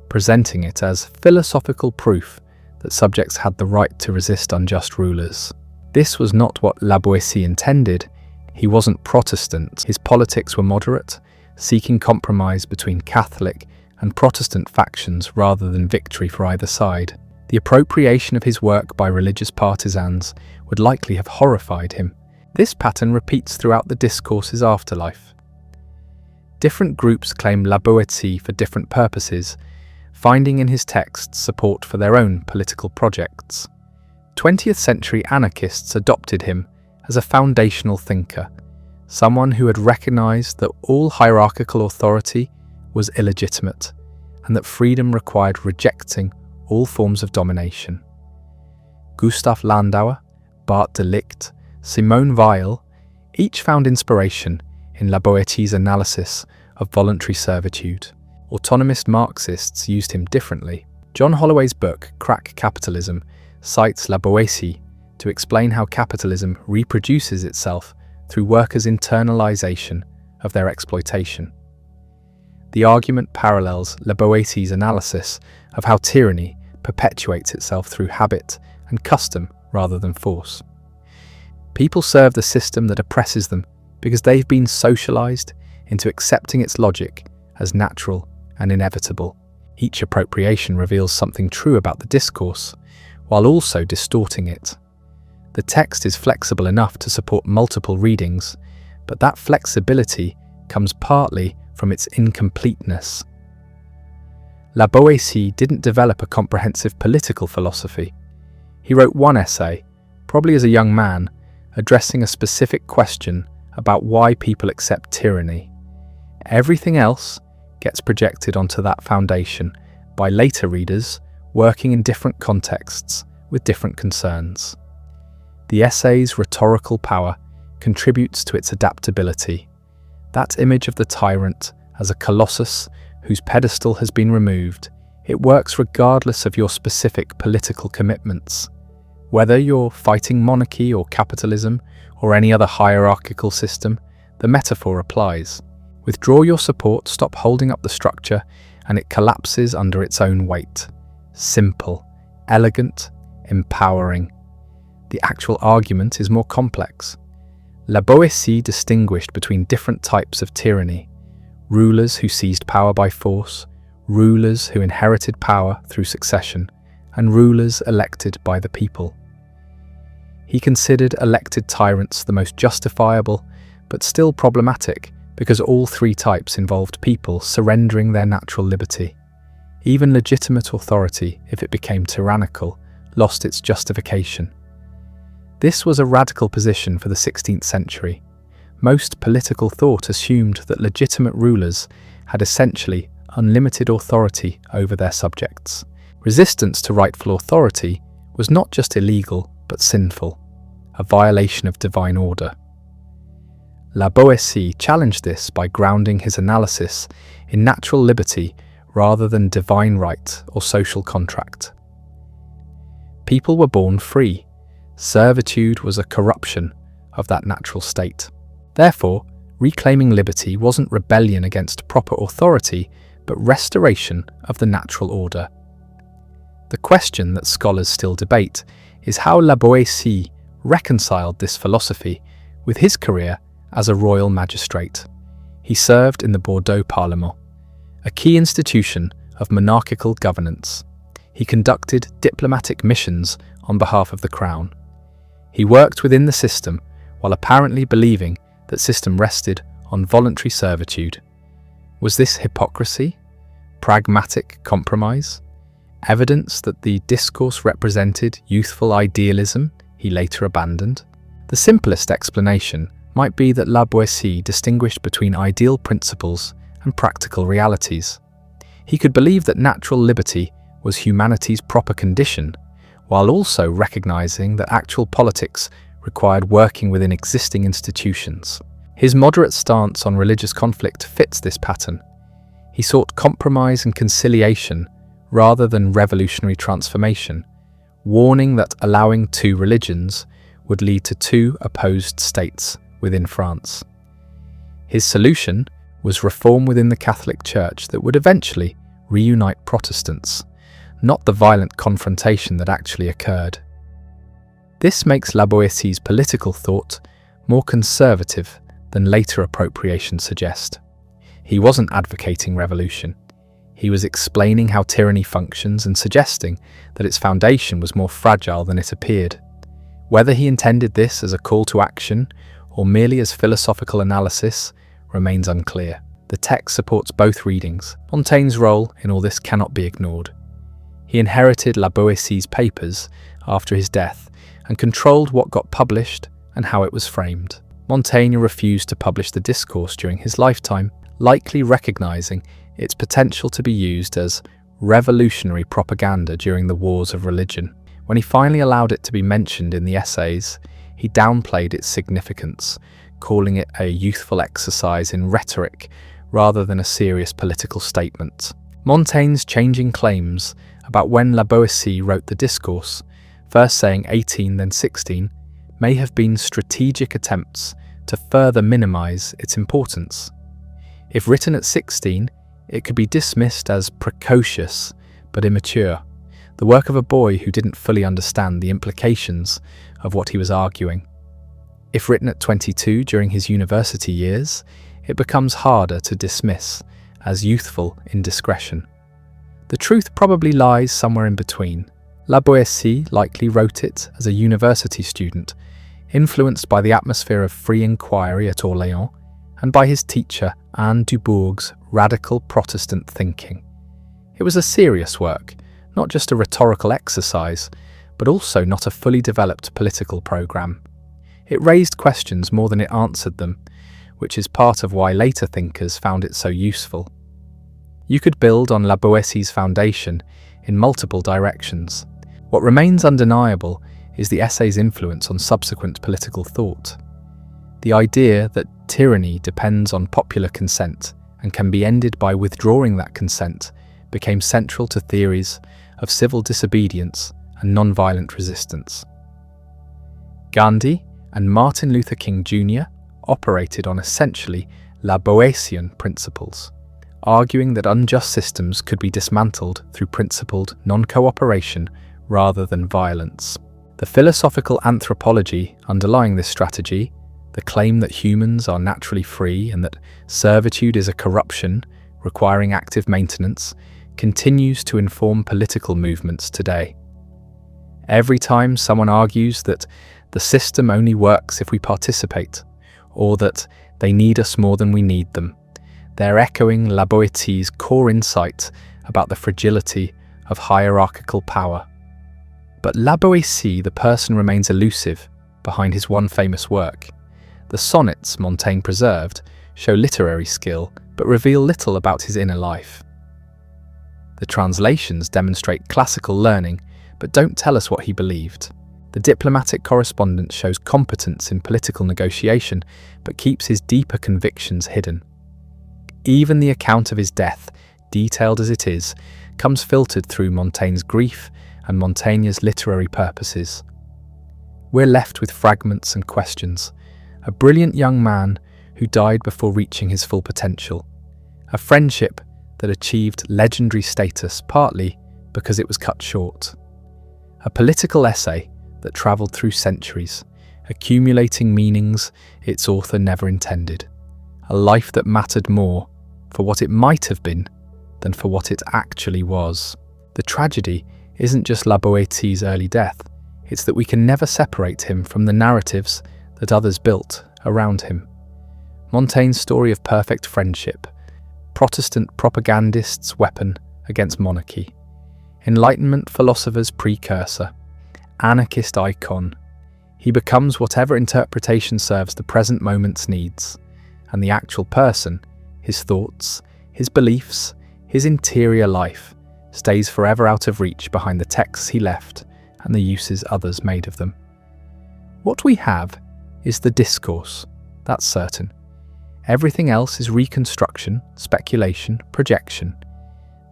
presenting it as philosophical proof that subjects had the right to resist unjust rulers. This was not what La Boétie intended. He wasn't Protestant. His politics were moderate, seeking compromise between Catholic and Protestant factions rather than victory for either side. The appropriation of his work by religious partisans would likely have horrified him. This pattern repeats throughout the discourse's afterlife. Different groups claim La Boétie for different purposes, finding in his texts support for their own political projects. 20th century anarchists adopted him as a foundational thinker, someone who had recognized that all hierarchical authority was illegitimate and that freedom required rejecting all forms of domination. Gustav Landauer, Bart de Licht, Simone Weil each found inspiration in La Boétie's analysis of voluntary servitude. Autonomist Marxists used him differently. John Holloway's book, Crack Capitalism, cites La Boétie to explain how capitalism reproduces itself through workers' internalization of their exploitation. The argument parallels La Boétie's analysis of how tyranny perpetuates itself through habit and custom rather than force. People serve the system that oppresses them because they've been socialized into accepting its logic as natural and inevitable. Each appropriation reveals something true about the discourse, while also distorting it. The text is flexible enough to support multiple readings, but that flexibility comes partly from its incompleteness. La Boétie didn't develop a comprehensive political philosophy. He wrote one essay, probably as a young man, addressing a specific question about why people accept tyranny. Everything else gets projected onto that foundation by later readers working in different contexts with different concerns. The essay's rhetorical power contributes to its adaptability. That image of the tyrant as a colossus whose pedestal has been removed, it works regardless of your specific political commitments. Whether you're fighting monarchy or capitalism or any other hierarchical system, the metaphor applies. Withdraw your support, stop holding up the structure, and it collapses under its own weight. Simple, elegant, empowering. The actual argument is more complex. La Boétie distinguished between different types of tyranny: rulers who seized power by force, rulers who inherited power through succession, and rulers elected by the people. He considered elected tyrants the most justifiable, but still problematic, because all three types involved people surrendering their natural liberty. Even legitimate authority, if it became tyrannical, lost its justification. This was a radical position for the 16th century. Most political thought assumed that legitimate rulers had essentially unlimited authority over their subjects. Resistance to rightful authority was not just illegal, but sinful, a violation of divine order. La Boétie challenged this by grounding his analysis in natural liberty rather than divine right or social contract. People were born free. Servitude was a corruption of that natural state. Therefore, reclaiming liberty wasn't rebellion against proper authority, but restoration of the natural order. The question that scholars still debate is how La Boétie reconciled this philosophy with his career as a royal magistrate. He served in the Bordeaux Parlement, a key institution of monarchical governance. He conducted diplomatic missions on behalf of the crown. He worked within the system while apparently believing that system rested on voluntary servitude. Was this hypocrisy? Pragmatic compromise? Evidence that the discourse represented youthful idealism he later abandoned? The simplest explanation might be that La Boétie distinguished between ideal principles and practical realities. He could believe that natural liberty was humanity's proper condition, while also recognizing that actual politics required working within existing institutions. His moderate stance on religious conflict fits this pattern. He sought compromise and conciliation rather than revolutionary transformation, warning that allowing two religions would lead to two opposed states within France. His solution was reform within the Catholic Church that would eventually reunite Protestants, not the violent confrontation that actually occurred. This makes La Boétie's political thought more conservative than later appropriation suggest. He wasn't advocating revolution. He was explaining how tyranny functions and suggesting that its foundation was more fragile than it appeared. Whether he intended this as a call to action or merely as philosophical analysis remains unclear. The text supports both readings. Montaigne's role in all this cannot be ignored. He inherited La Boétie's papers after his death and controlled what got published and how it was framed. Montaigne refused to publish the Discourse during his lifetime, likely recognizing its potential to be used as revolutionary propaganda during the wars of religion. When he finally allowed it to be mentioned in the essays, he downplayed its significance, calling it a youthful exercise in rhetoric rather than a serious political statement. Montaigne's changing claims about when La Boétie wrote the Discourse, first saying 18 then 16, may have been strategic attempts to further minimize its importance. If written at 16, it could be dismissed as precocious but immature, the work of a boy who didn't fully understand the implications of what he was arguing. If written at 22 during his university years, it becomes harder to dismiss as youthful indiscretion. The truth probably lies somewhere in between. La Boétie likely wrote it as a university student, influenced by the atmosphere of free inquiry at Orléans and by his teacher Anne Dubourg's radical Protestant thinking. It was a serious work, not just a rhetorical exercise, but also not a fully developed political programme. It raised questions more than it answered them, which is part of why later thinkers found it so useful. You could build on La Boétie's foundation in multiple directions. What remains undeniable is the essay's influence on subsequent political thought. The idea that tyranny depends on popular consent and can be ended by withdrawing that consent became central to theories of civil disobedience and non-violent resistance. Gandhi and Martin Luther King Jr. operated on essentially La Boétian principles: arguing that unjust systems could be dismantled through principled non-cooperation rather than violence. The philosophical anthropology underlying this strategy, the claim that humans are naturally free and that servitude is a corruption requiring active maintenance, continues to inform political movements today. Every time someone argues that the system only works if we participate, or that they need us more than we need them, they're echoing La Boetie's core insight about the fragility of hierarchical power. But La Boetie, the person, remains elusive behind his one famous work. The sonnets Montaigne preserved show literary skill, but reveal little about his inner life. The translations demonstrate classical learning, but don't tell us what he believed. The diplomatic correspondence shows competence in political negotiation, but keeps his deeper convictions hidden. Even the account of his death, detailed as it is, comes filtered through Montaigne's grief and Montaigne's literary purposes. We're left with fragments and questions. A brilliant young man who died before reaching his full potential. A friendship that achieved legendary status partly because it was cut short. A political essay that travelled through centuries, accumulating meanings its author never intended. A life that mattered more for what it might have been than for what it actually was. The tragedy isn't just La Boetie's early death, it's that we can never separate him from the narratives that others built around him. Montaigne's story of perfect friendship, Protestant propagandist's weapon against monarchy, Enlightenment philosopher's precursor, anarchist icon. He becomes whatever interpretation serves the present moment's needs, and the actual person, his thoughts, his beliefs, his interior life, stays forever out of reach behind the texts he left and the uses others made of them. What we have is the discourse, that's certain. Everything else is reconstruction, speculation, projection.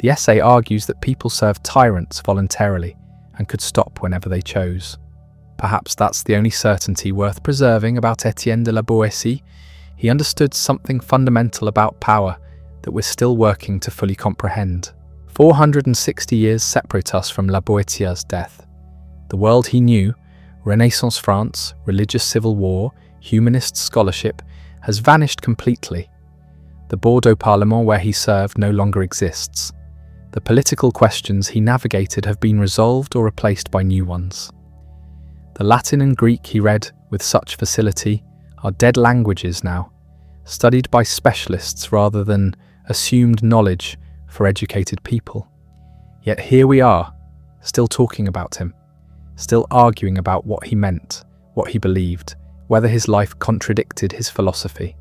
The essay argues that people served tyrants voluntarily and could stop whenever they chose. Perhaps that's the only certainty worth preserving about Etienne de La Boetie. He understood something fundamental about power that we're still working to fully comprehend. 460 years separate us from La Boetie's death. The world he knew, Renaissance France, religious civil war, humanist scholarship, has vanished completely. The Bordeaux Parlement where he served no longer exists. The political questions he navigated have been resolved or replaced by new ones. The Latin and Greek he read with such facility are dead languages now, studied by specialists rather than assumed knowledge for educated people. Yet here we are, still talking about him, still arguing about what he meant, what he believed, whether his life contradicted his philosophy.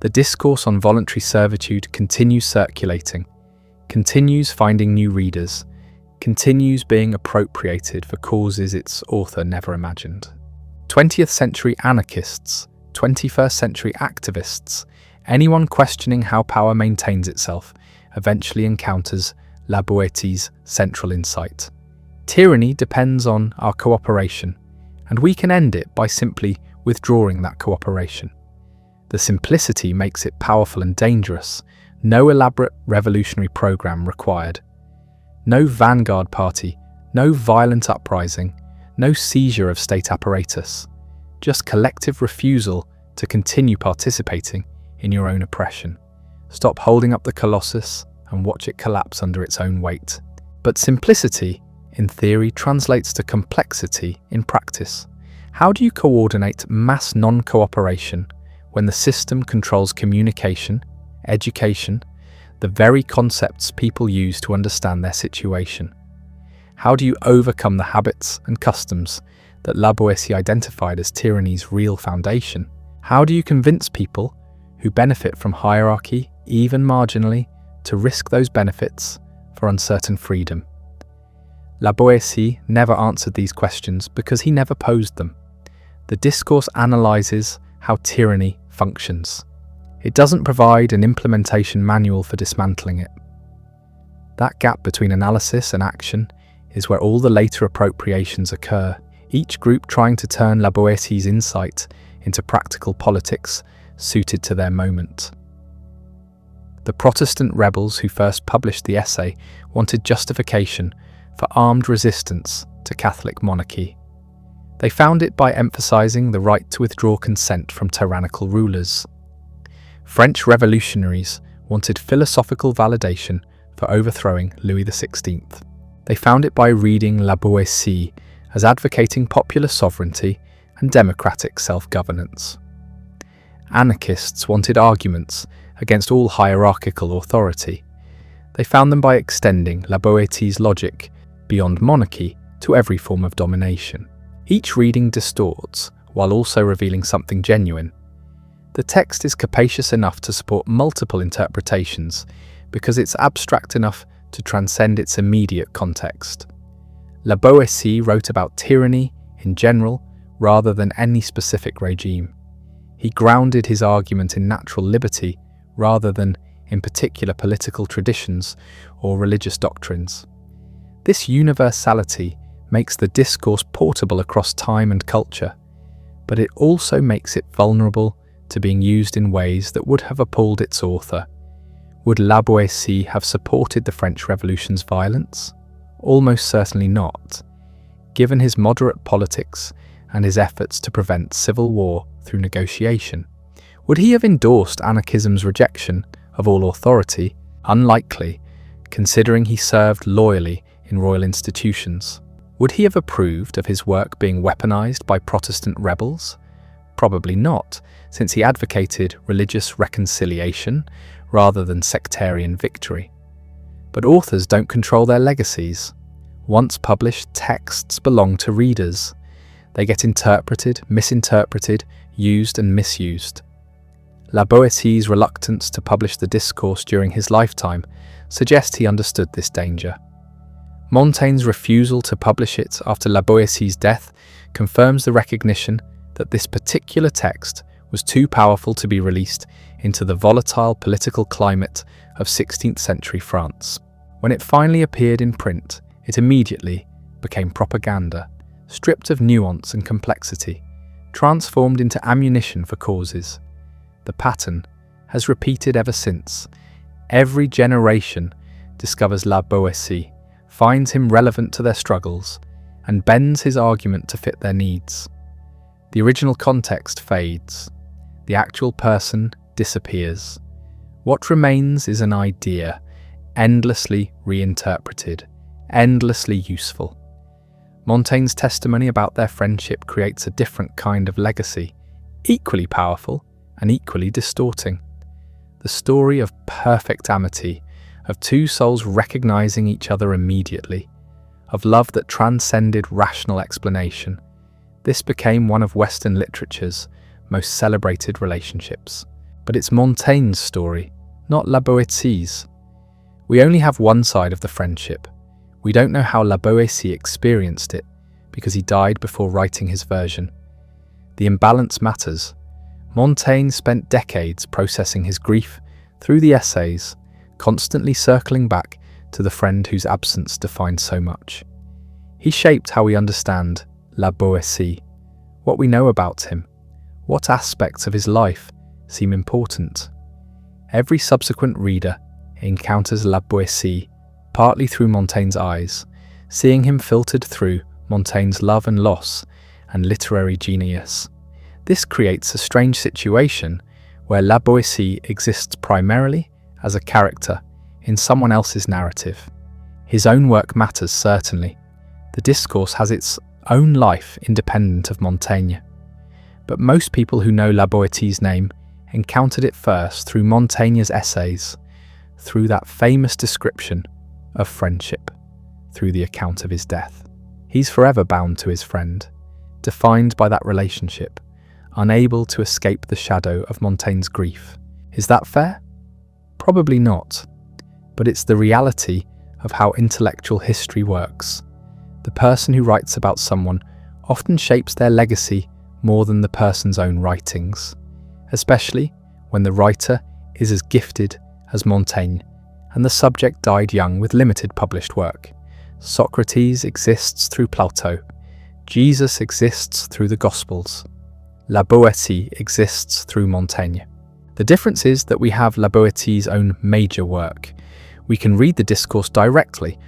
The discourse on voluntary servitude continues circulating, continues finding new readers, continues being appropriated for causes its author never imagined. 20th century anarchists, 21st century activists, anyone questioning how power maintains itself eventually encounters La Boetie's central insight. Tyranny depends on our cooperation, and we can end it by simply withdrawing that cooperation. The simplicity makes it powerful and dangerous. No elaborate revolutionary program required. No vanguard party, no violent uprising, no seizure of state apparatus. Just collective refusal to continue participating in your own oppression. Stop holding up the colossus and watch it collapse under its own weight. But simplicity, in theory, translates to complexity in practice. How do you coordinate mass non-cooperation when the system controls communication, education, the very concepts people use to understand their situation? How do you overcome the habits and customs that La Boetie identified as tyranny's real foundation? How do you convince people who benefit from hierarchy, even marginally, to risk those benefits for uncertain freedom? La Boetie never answered these questions because he never posed them. The discourse analyses how tyranny functions. It doesn't provide an implementation manual for dismantling it. That gap between analysis and action is where all the later appropriations occur, each group trying to turn La Boetie's insight into practical politics suited to their moment. The Protestant rebels who first published the essay wanted justification for armed resistance to Catholic monarchy. They found it by emphasizing the right to withdraw consent from tyrannical rulers. French revolutionaries wanted philosophical validation for overthrowing Louis XVI. They found it by reading La Boétie as advocating popular sovereignty and democratic self-governance. Anarchists wanted arguments against all hierarchical authority. They found them by extending La Boétie's logic beyond monarchy to every form of domination. Each reading distorts, while also revealing something genuine. The text is capacious enough to support multiple interpretations because it's abstract enough to transcend its immediate context. La Boétie wrote about tyranny in general rather than any specific regime. He grounded his argument in natural liberty rather than in particular political traditions or religious doctrines. This universality makes the discourse portable across time and culture, but it also makes it vulnerable to being used in ways that would have appalled its author. Would La Boétie have supported the French Revolution's violence? Almost certainly not, given his moderate politics and his efforts to prevent civil war through negotiation. Would he have endorsed anarchism's rejection of all authority? Unlikely, considering he served loyally in royal institutions. Would he have approved of his work being weaponized by Protestant rebels? Probably not, since he advocated religious reconciliation rather than sectarian victory. But authors don't control their legacies. Once published, texts belong to readers. They get interpreted, misinterpreted, used and misused. La Boétie's reluctance to publish the Discourse during his lifetime suggests he understood this danger. Montaigne's refusal to publish it after La Boétie's death confirms the recognition that this particular text was too powerful to be released into the volatile political climate of 16th century France. When it finally appeared in print, it immediately became propaganda, stripped of nuance and complexity, transformed into ammunition for causes. The pattern has repeated ever since. Every generation discovers La Boétie, finds him relevant to their struggles, and bends his argument to fit their needs. The original context fades. The actual person disappears. What remains is an idea, endlessly reinterpreted, endlessly useful. Montaigne's testimony about their friendship creates a different kind of legacy, equally powerful and equally distorting. The story of perfect amity, of two souls recognizing each other immediately, of love that transcended rational explanation. This became one of Western literature's most celebrated relationships. But it's Montaigne's story, not La Boétie's. We only have one side of the friendship. We don't know how La Boétie experienced it because he died before writing his version. The imbalance matters. Montaigne spent decades processing his grief through the essays, constantly circling back to the friend whose absence defined so much. He shaped how we understand La Boétie, what we know about him, what aspects of his life seem important. Every subsequent reader encounters La Boétie partly through Montaigne's eyes, seeing him filtered through Montaigne's love and loss and literary genius. This creates a strange situation where La Boétie exists primarily as a character in someone else's narrative. His own work matters, certainly. The Discourse has its own life independent of Montaigne. But most people who know La Boétie's name encountered it first through Montaigne's essays, through that famous description of friendship, through the account of his death. He's forever bound to his friend, defined by that relationship, unable to escape the shadow of Montaigne's grief. Is that fair? Probably not, but it's the reality of how intellectual history works. The person who writes about someone often shapes their legacy more than the person's own writings, especially when the writer is as gifted as Montaigne and the subject died young with limited published work. Socrates exists through Plato. Jesus exists through the Gospels. La Boétie exists through Montaigne. The difference is that we have La Boétie's own major work. We can read the Discourse directly,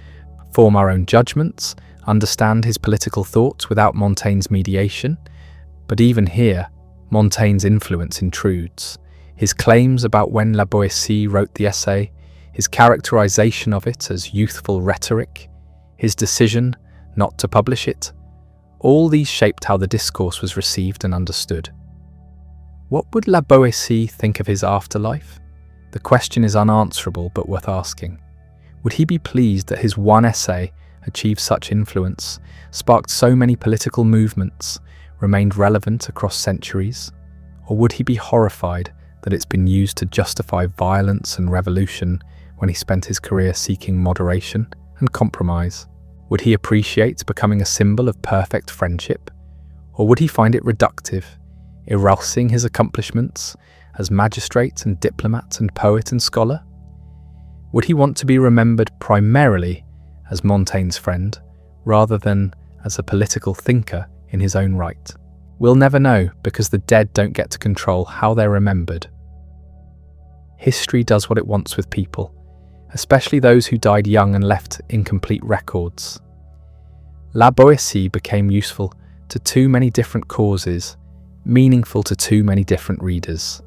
form our own judgments, understand his political thoughts without Montaigne's mediation. But even here, Montaigne's influence intrudes. His claims about when La Boétie wrote the essay, his characterization of it as youthful rhetoric, his decision not to publish it, all these shaped how the Discourse was received and understood. What would La Boétie think of his afterlife? The question is unanswerable but worth asking. Would he be pleased that his one essay achieved such influence, sparked so many political movements, remained relevant across centuries? Or would he be horrified that it's been used to justify violence and revolution when he spent his career seeking moderation and compromise? Would he appreciate becoming a symbol of perfect friendship? Or would he find it reductive, erasing his accomplishments as magistrate and diplomat and poet and scholar? Would he want to be remembered primarily as Montaigne's friend, rather than as a political thinker in his own right? We'll never know, because the dead don't get to control how they're remembered. History does what it wants with people, especially those who died young and left incomplete records. La Boétie became useful to too many different causes, meaningful to too many different readers.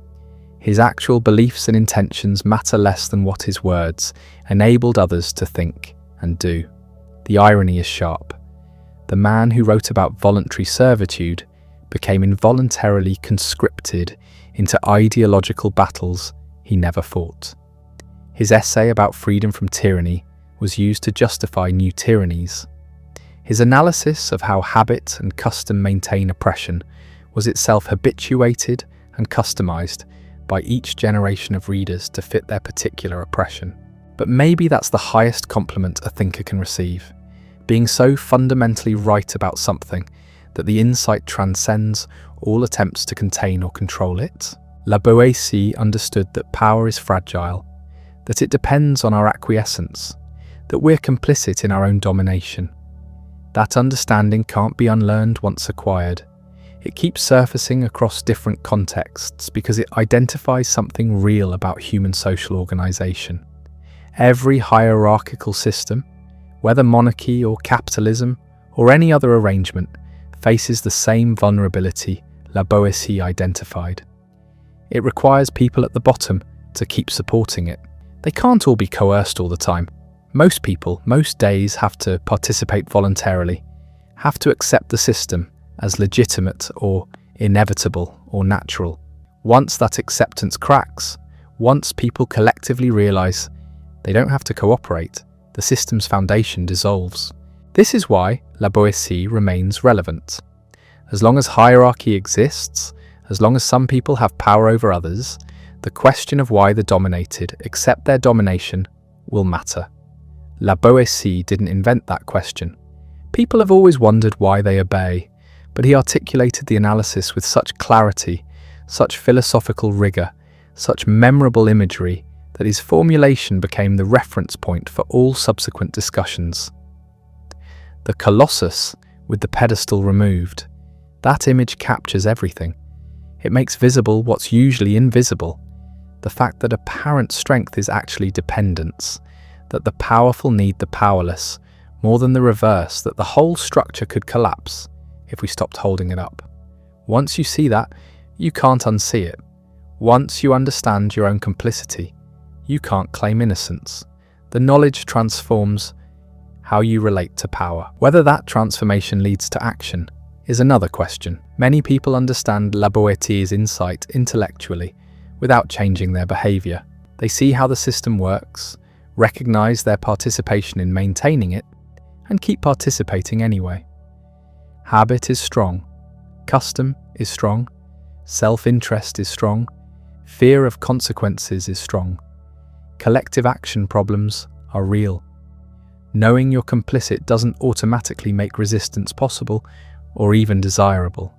His actual beliefs and intentions matter less than what his words enabled others to think and do. The irony is sharp. The man who wrote about voluntary servitude became involuntarily conscripted into ideological battles he never fought. His essay about freedom from tyranny was used to justify new tyrannies. His analysis of how habit and custom maintain oppression was itself habituated and customized by each generation of readers to fit their particular oppression. But maybe that's the highest compliment a thinker can receive, being so fundamentally right about something that the insight transcends all attempts to contain or control it. La Boétie understood that power is fragile, that it depends on our acquiescence, that we're complicit in our own domination. That understanding can't be unlearned once acquired. It keeps surfacing across different contexts because it identifies something real about human social organization. Every hierarchical system, whether monarchy or capitalism or any other arrangement, faces the same vulnerability La Boétie identified. It requires people at the bottom to keep supporting it. They can't all be coerced all the time. Most people, most days, have to participate voluntarily, have to accept the system as legitimate or inevitable or natural. Once that acceptance cracks, once people collectively realize they don't have to cooperate, the system's foundation dissolves. This is why La Boétie remains relevant. As long as hierarchy exists, as long as some people have power over others, the question of why the dominated accept their domination will matter. La Boétie didn't invent that question. People have always wondered why they obey, but he articulated the analysis with such clarity, such philosophical rigor, such memorable imagery, that his formulation became the reference point for all subsequent discussions. The Colossus with the pedestal removed, that image captures everything. It makes visible what's usually invisible, the fact that apparent strength is actually dependence, that the powerful need the powerless, more than the reverse, that the whole structure could collapse if we stopped holding it up. Once you see that, you can't unsee it. Once you understand your own complicity, you can't claim innocence. The knowledge transforms how you relate to power. Whether that transformation leads to action is another question. Many people understand La Boétie's insight intellectually without changing their behavior. They see how the system works, recognize their participation in maintaining it, and keep participating anyway. Habit is strong, custom is strong, self-interest is strong, fear of consequences is strong. Collective action problems are real. Knowing you're complicit doesn't automatically make resistance possible or even desirable.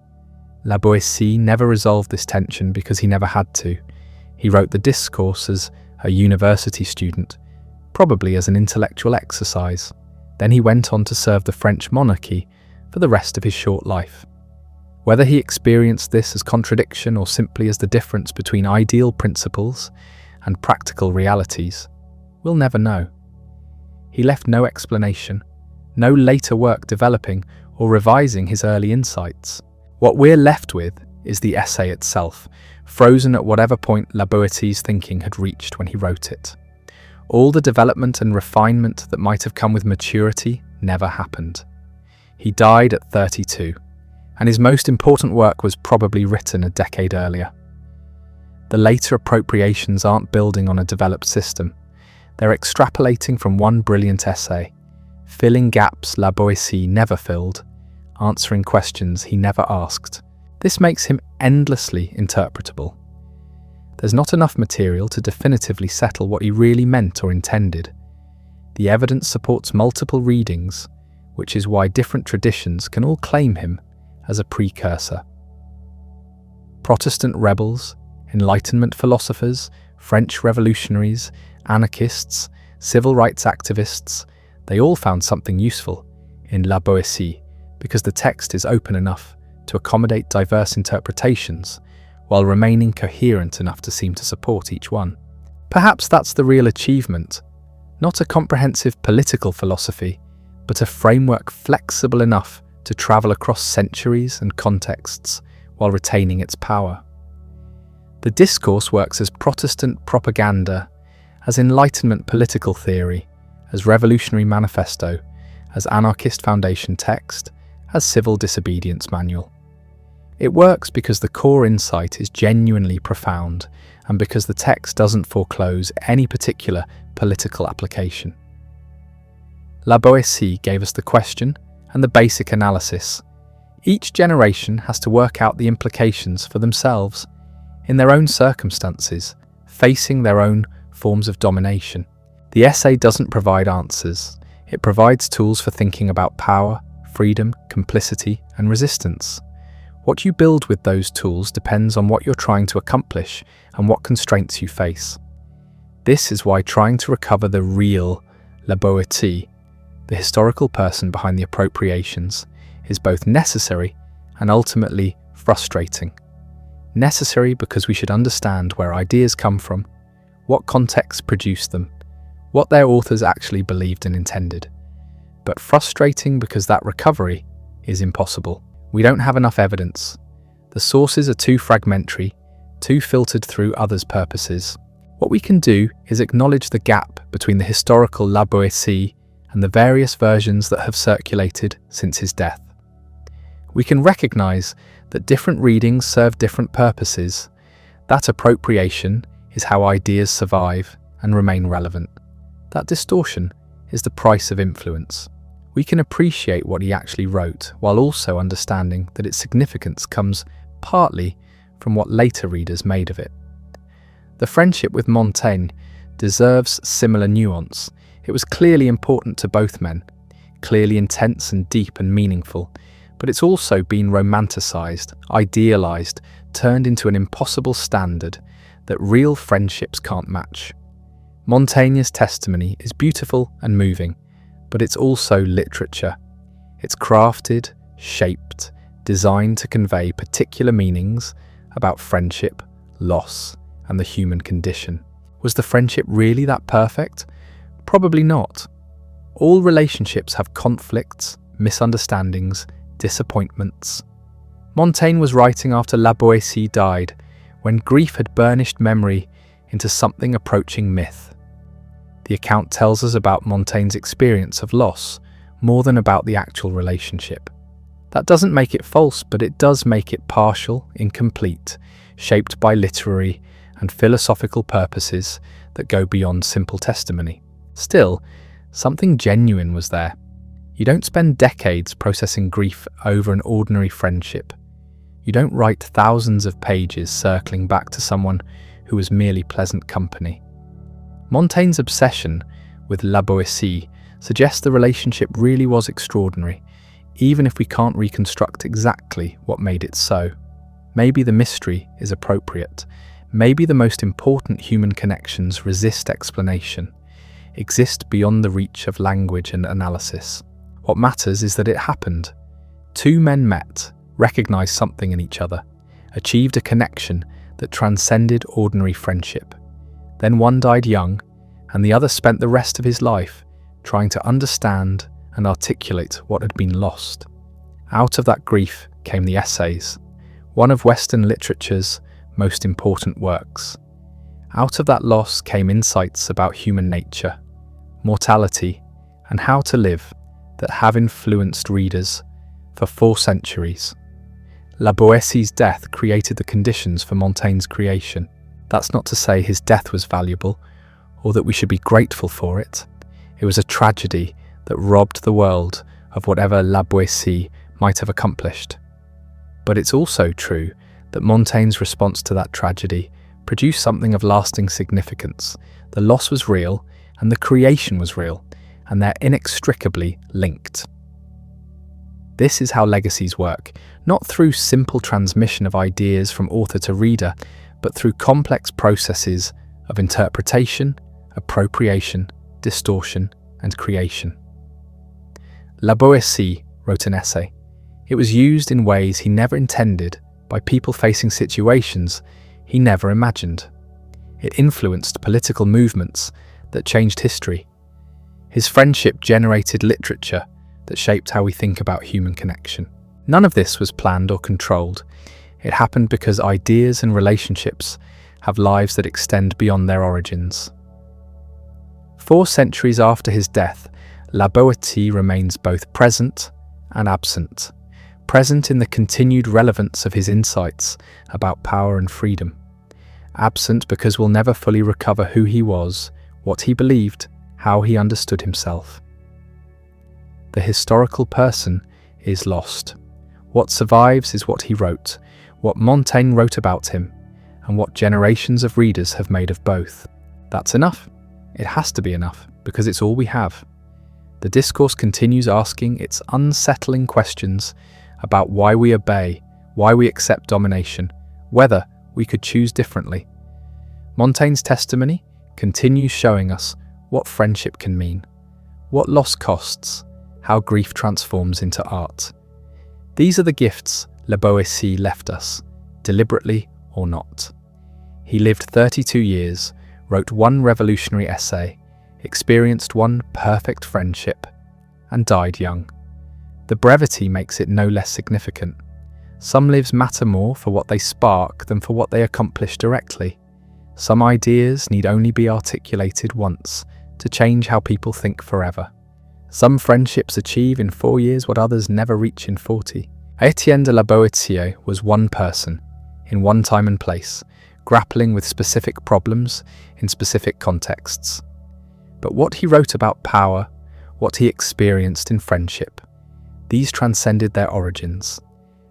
La Boétie never resolved this tension because he never had to. He wrote the Discourse as a university student, probably as an intellectual exercise. Then he went on to serve the French monarchy for the rest of his short life. Whether he experienced this as contradiction or simply as the difference between ideal principles and practical realities, we'll never know. He left no explanation, no later work developing or revising his early insights. What we're left with is the essay itself, frozen at whatever point La Boetie's thinking had reached when he wrote it. All the development and refinement that might have come with maturity never happened. He died at 32, and his most important work was probably written a decade earlier. The later appropriations aren't building on a developed system. They're extrapolating from one brilliant essay, filling gaps La Boetie never filled, answering questions he never asked. This makes him endlessly interpretable. There's not enough material to definitively settle what he really meant or intended. The evidence supports multiple readings, which is why different traditions can all claim him as a precursor. Protestant rebels, Enlightenment philosophers, French revolutionaries, anarchists, civil rights activists, they all found something useful in La Boétie because the text is open enough to accommodate diverse interpretations while remaining coherent enough to seem to support each one. Perhaps that's the real achievement, not a comprehensive political philosophy, but a framework flexible enough to travel across centuries and contexts while retaining its power. The Discourse works as Protestant propaganda, as Enlightenment political theory, as revolutionary manifesto, as anarchist foundation text, as civil disobedience manual. It works because the core insight is genuinely profound and because the text doesn't foreclose any particular political application. La Boétie gave us the question and the basic analysis. Each generation has to work out the implications for themselves, in their own circumstances, facing their own forms of domination. The essay doesn't provide answers. It provides tools for thinking about power, freedom, complicity, and resistance. What you build with those tools depends on what you're trying to accomplish and what constraints you face. This is why trying to recover the real La Boetie, the historical person behind the appropriations, is both necessary and ultimately frustrating. Necessary because we should understand where ideas come from, what contexts produced them, what their authors actually believed and intended. But frustrating because that recovery is impossible. We don't have enough evidence. The sources are too fragmentary, too filtered through others' purposes. What we can do is acknowledge the gap between the historical La Boétie and the various versions that have circulated since his death. We can recognize that different readings serve different purposes. That appropriation is how ideas survive and remain relevant. That distortion is the price of influence. We can appreciate what he actually wrote while also understanding that its significance comes partly from what later readers made of it. The friendship with Montaigne deserves similar nuance. It was clearly important to both men, clearly intense and deep and meaningful, but it's also been romanticized, idealized, turned into an impossible standard that real friendships can't match. Montaigne's testimony is beautiful and moving, but it's also literature. It's crafted, shaped, designed to convey particular meanings about friendship, loss, and the human condition. Was the friendship really that perfect? Probably not. All relationships have conflicts, misunderstandings, disappointments. Montaigne was writing after La Boétie died, when grief had burnished memory into something approaching myth. The account tells us about Montaigne's experience of loss, more than about the actual relationship. That doesn't make it false, but it does make it partial, incomplete, shaped by literary and philosophical purposes that go beyond simple testimony. Still, something genuine was there. You don't spend decades processing grief over an ordinary friendship. You don't write thousands of pages circling back to someone who was merely pleasant company. Montaigne's obsession with La Boétie suggests the relationship really was extraordinary, even if we can't reconstruct exactly what made it so. Maybe the mystery is appropriate. Maybe the most important human connections resist explanation, exist beyond the reach of language and analysis. What matters is that it happened. Two men met, recognized something in each other, achieved a connection that transcended ordinary friendship. Then one died young, and the other spent the rest of his life trying to understand and articulate what had been lost. Out of that grief came the Essays, one of Western literature's most important works. Out of that loss came insights about human nature, mortality, and how to live that have influenced readers for 4 centuries. La Boétie's death created the conditions for Montaigne's creation. That's not to say his death was valuable, or that we should be grateful for it. It was a tragedy that robbed the world of whatever La Boétie might have accomplished. But it's also true that Montaigne's response to that tragedy produced something of lasting significance. The loss was real, and the creation was real, and they're inextricably linked. This is how legacies work, not through simple transmission of ideas from author to reader, but through complex processes of interpretation, appropriation, distortion, and creation. La Boétie wrote an essay. It was used in ways he never intended by people facing situations he never imagined. It influenced political movements that changed history. His friendship generated literature that shaped how we think about human connection. None of this was planned or controlled. It happened because ideas and relationships have lives that extend beyond their origins. 4 centuries after his death, La Boétie remains both present and absent. Present in the continued relevance of his insights about power and freedom. Absent because we'll never fully recover who he was, what he believed, how he understood himself. The historical person is lost. What survives is what he wrote, what Montaigne wrote about him, and what generations of readers have made of both. That's enough. It has to be enough, because it's all we have. The discourse continues asking its unsettling questions about why we obey, why we accept domination, whether we could choose differently. Montaigne's testimony continues showing us what friendship can mean, what loss costs, how grief transforms into art. These are the gifts La Boétie left us, deliberately or not. He lived 32 years, wrote 1 revolutionary essay, experienced 1 perfect friendship, and died young. The brevity makes it no less significant. Some lives matter more for what they spark than for what they accomplish directly. Some ideas need only be articulated once to change how people think forever. Some friendships achieve in 4 years what others never reach in 40. Etienne de La Boetie was one person, in one time and place, grappling with specific problems in specific contexts. But what he wrote about power, what he experienced in friendship, these transcended their origins.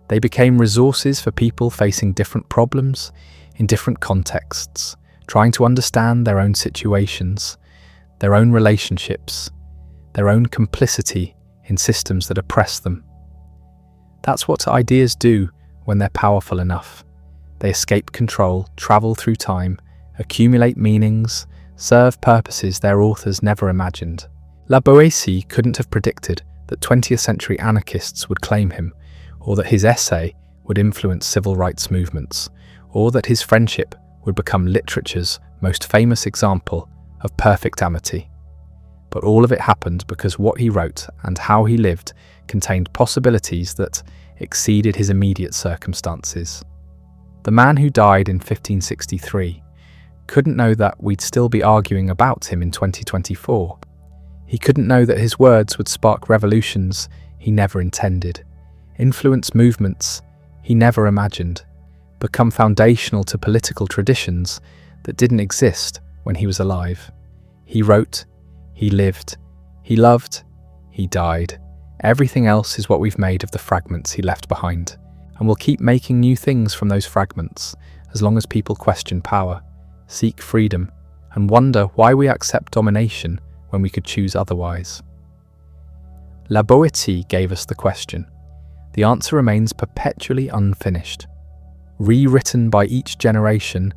They became resources for people facing different problems in different contexts, trying to understand their own situations, their own relationships, their own complicity in systems that oppress them. That's what ideas do when they're powerful enough. They escape control, travel through time, accumulate meanings, serve purposes their authors never imagined. La Boétie couldn't have predicted that 20th century anarchists would claim him, or that his essay would influence civil rights movements, or that his friendship would become literature's most famous example of perfect amity. But all of it happened because what he wrote and how he lived contained possibilities that exceeded his immediate circumstances. The man who died in 1563 couldn't know that we'd still be arguing about him in 2024. He couldn't know that his words would spark revolutions he never intended, influence movements he never imagined, become foundational to political traditions that didn't exist when he was alive. He wrote, he lived, he loved, he died. Everything else is what we've made of the fragments he left behind, and we'll keep making new things from those fragments as long as people question power, seek freedom, and wonder why we accept domination when we could choose otherwise. La Boétie gave us the question. The answer remains perpetually unfinished, rewritten by each generation,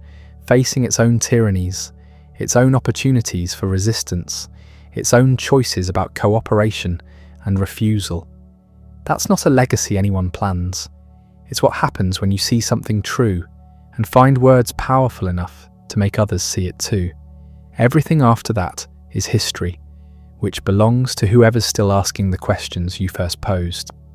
facing its own tyrannies, its own opportunities for resistance, its own choices about cooperation and refusal. That's not a legacy anyone plans. It's what happens when you see something true and find words powerful enough to make others see it too. Everything after that is history, which belongs to whoever's still asking the questions you first posed.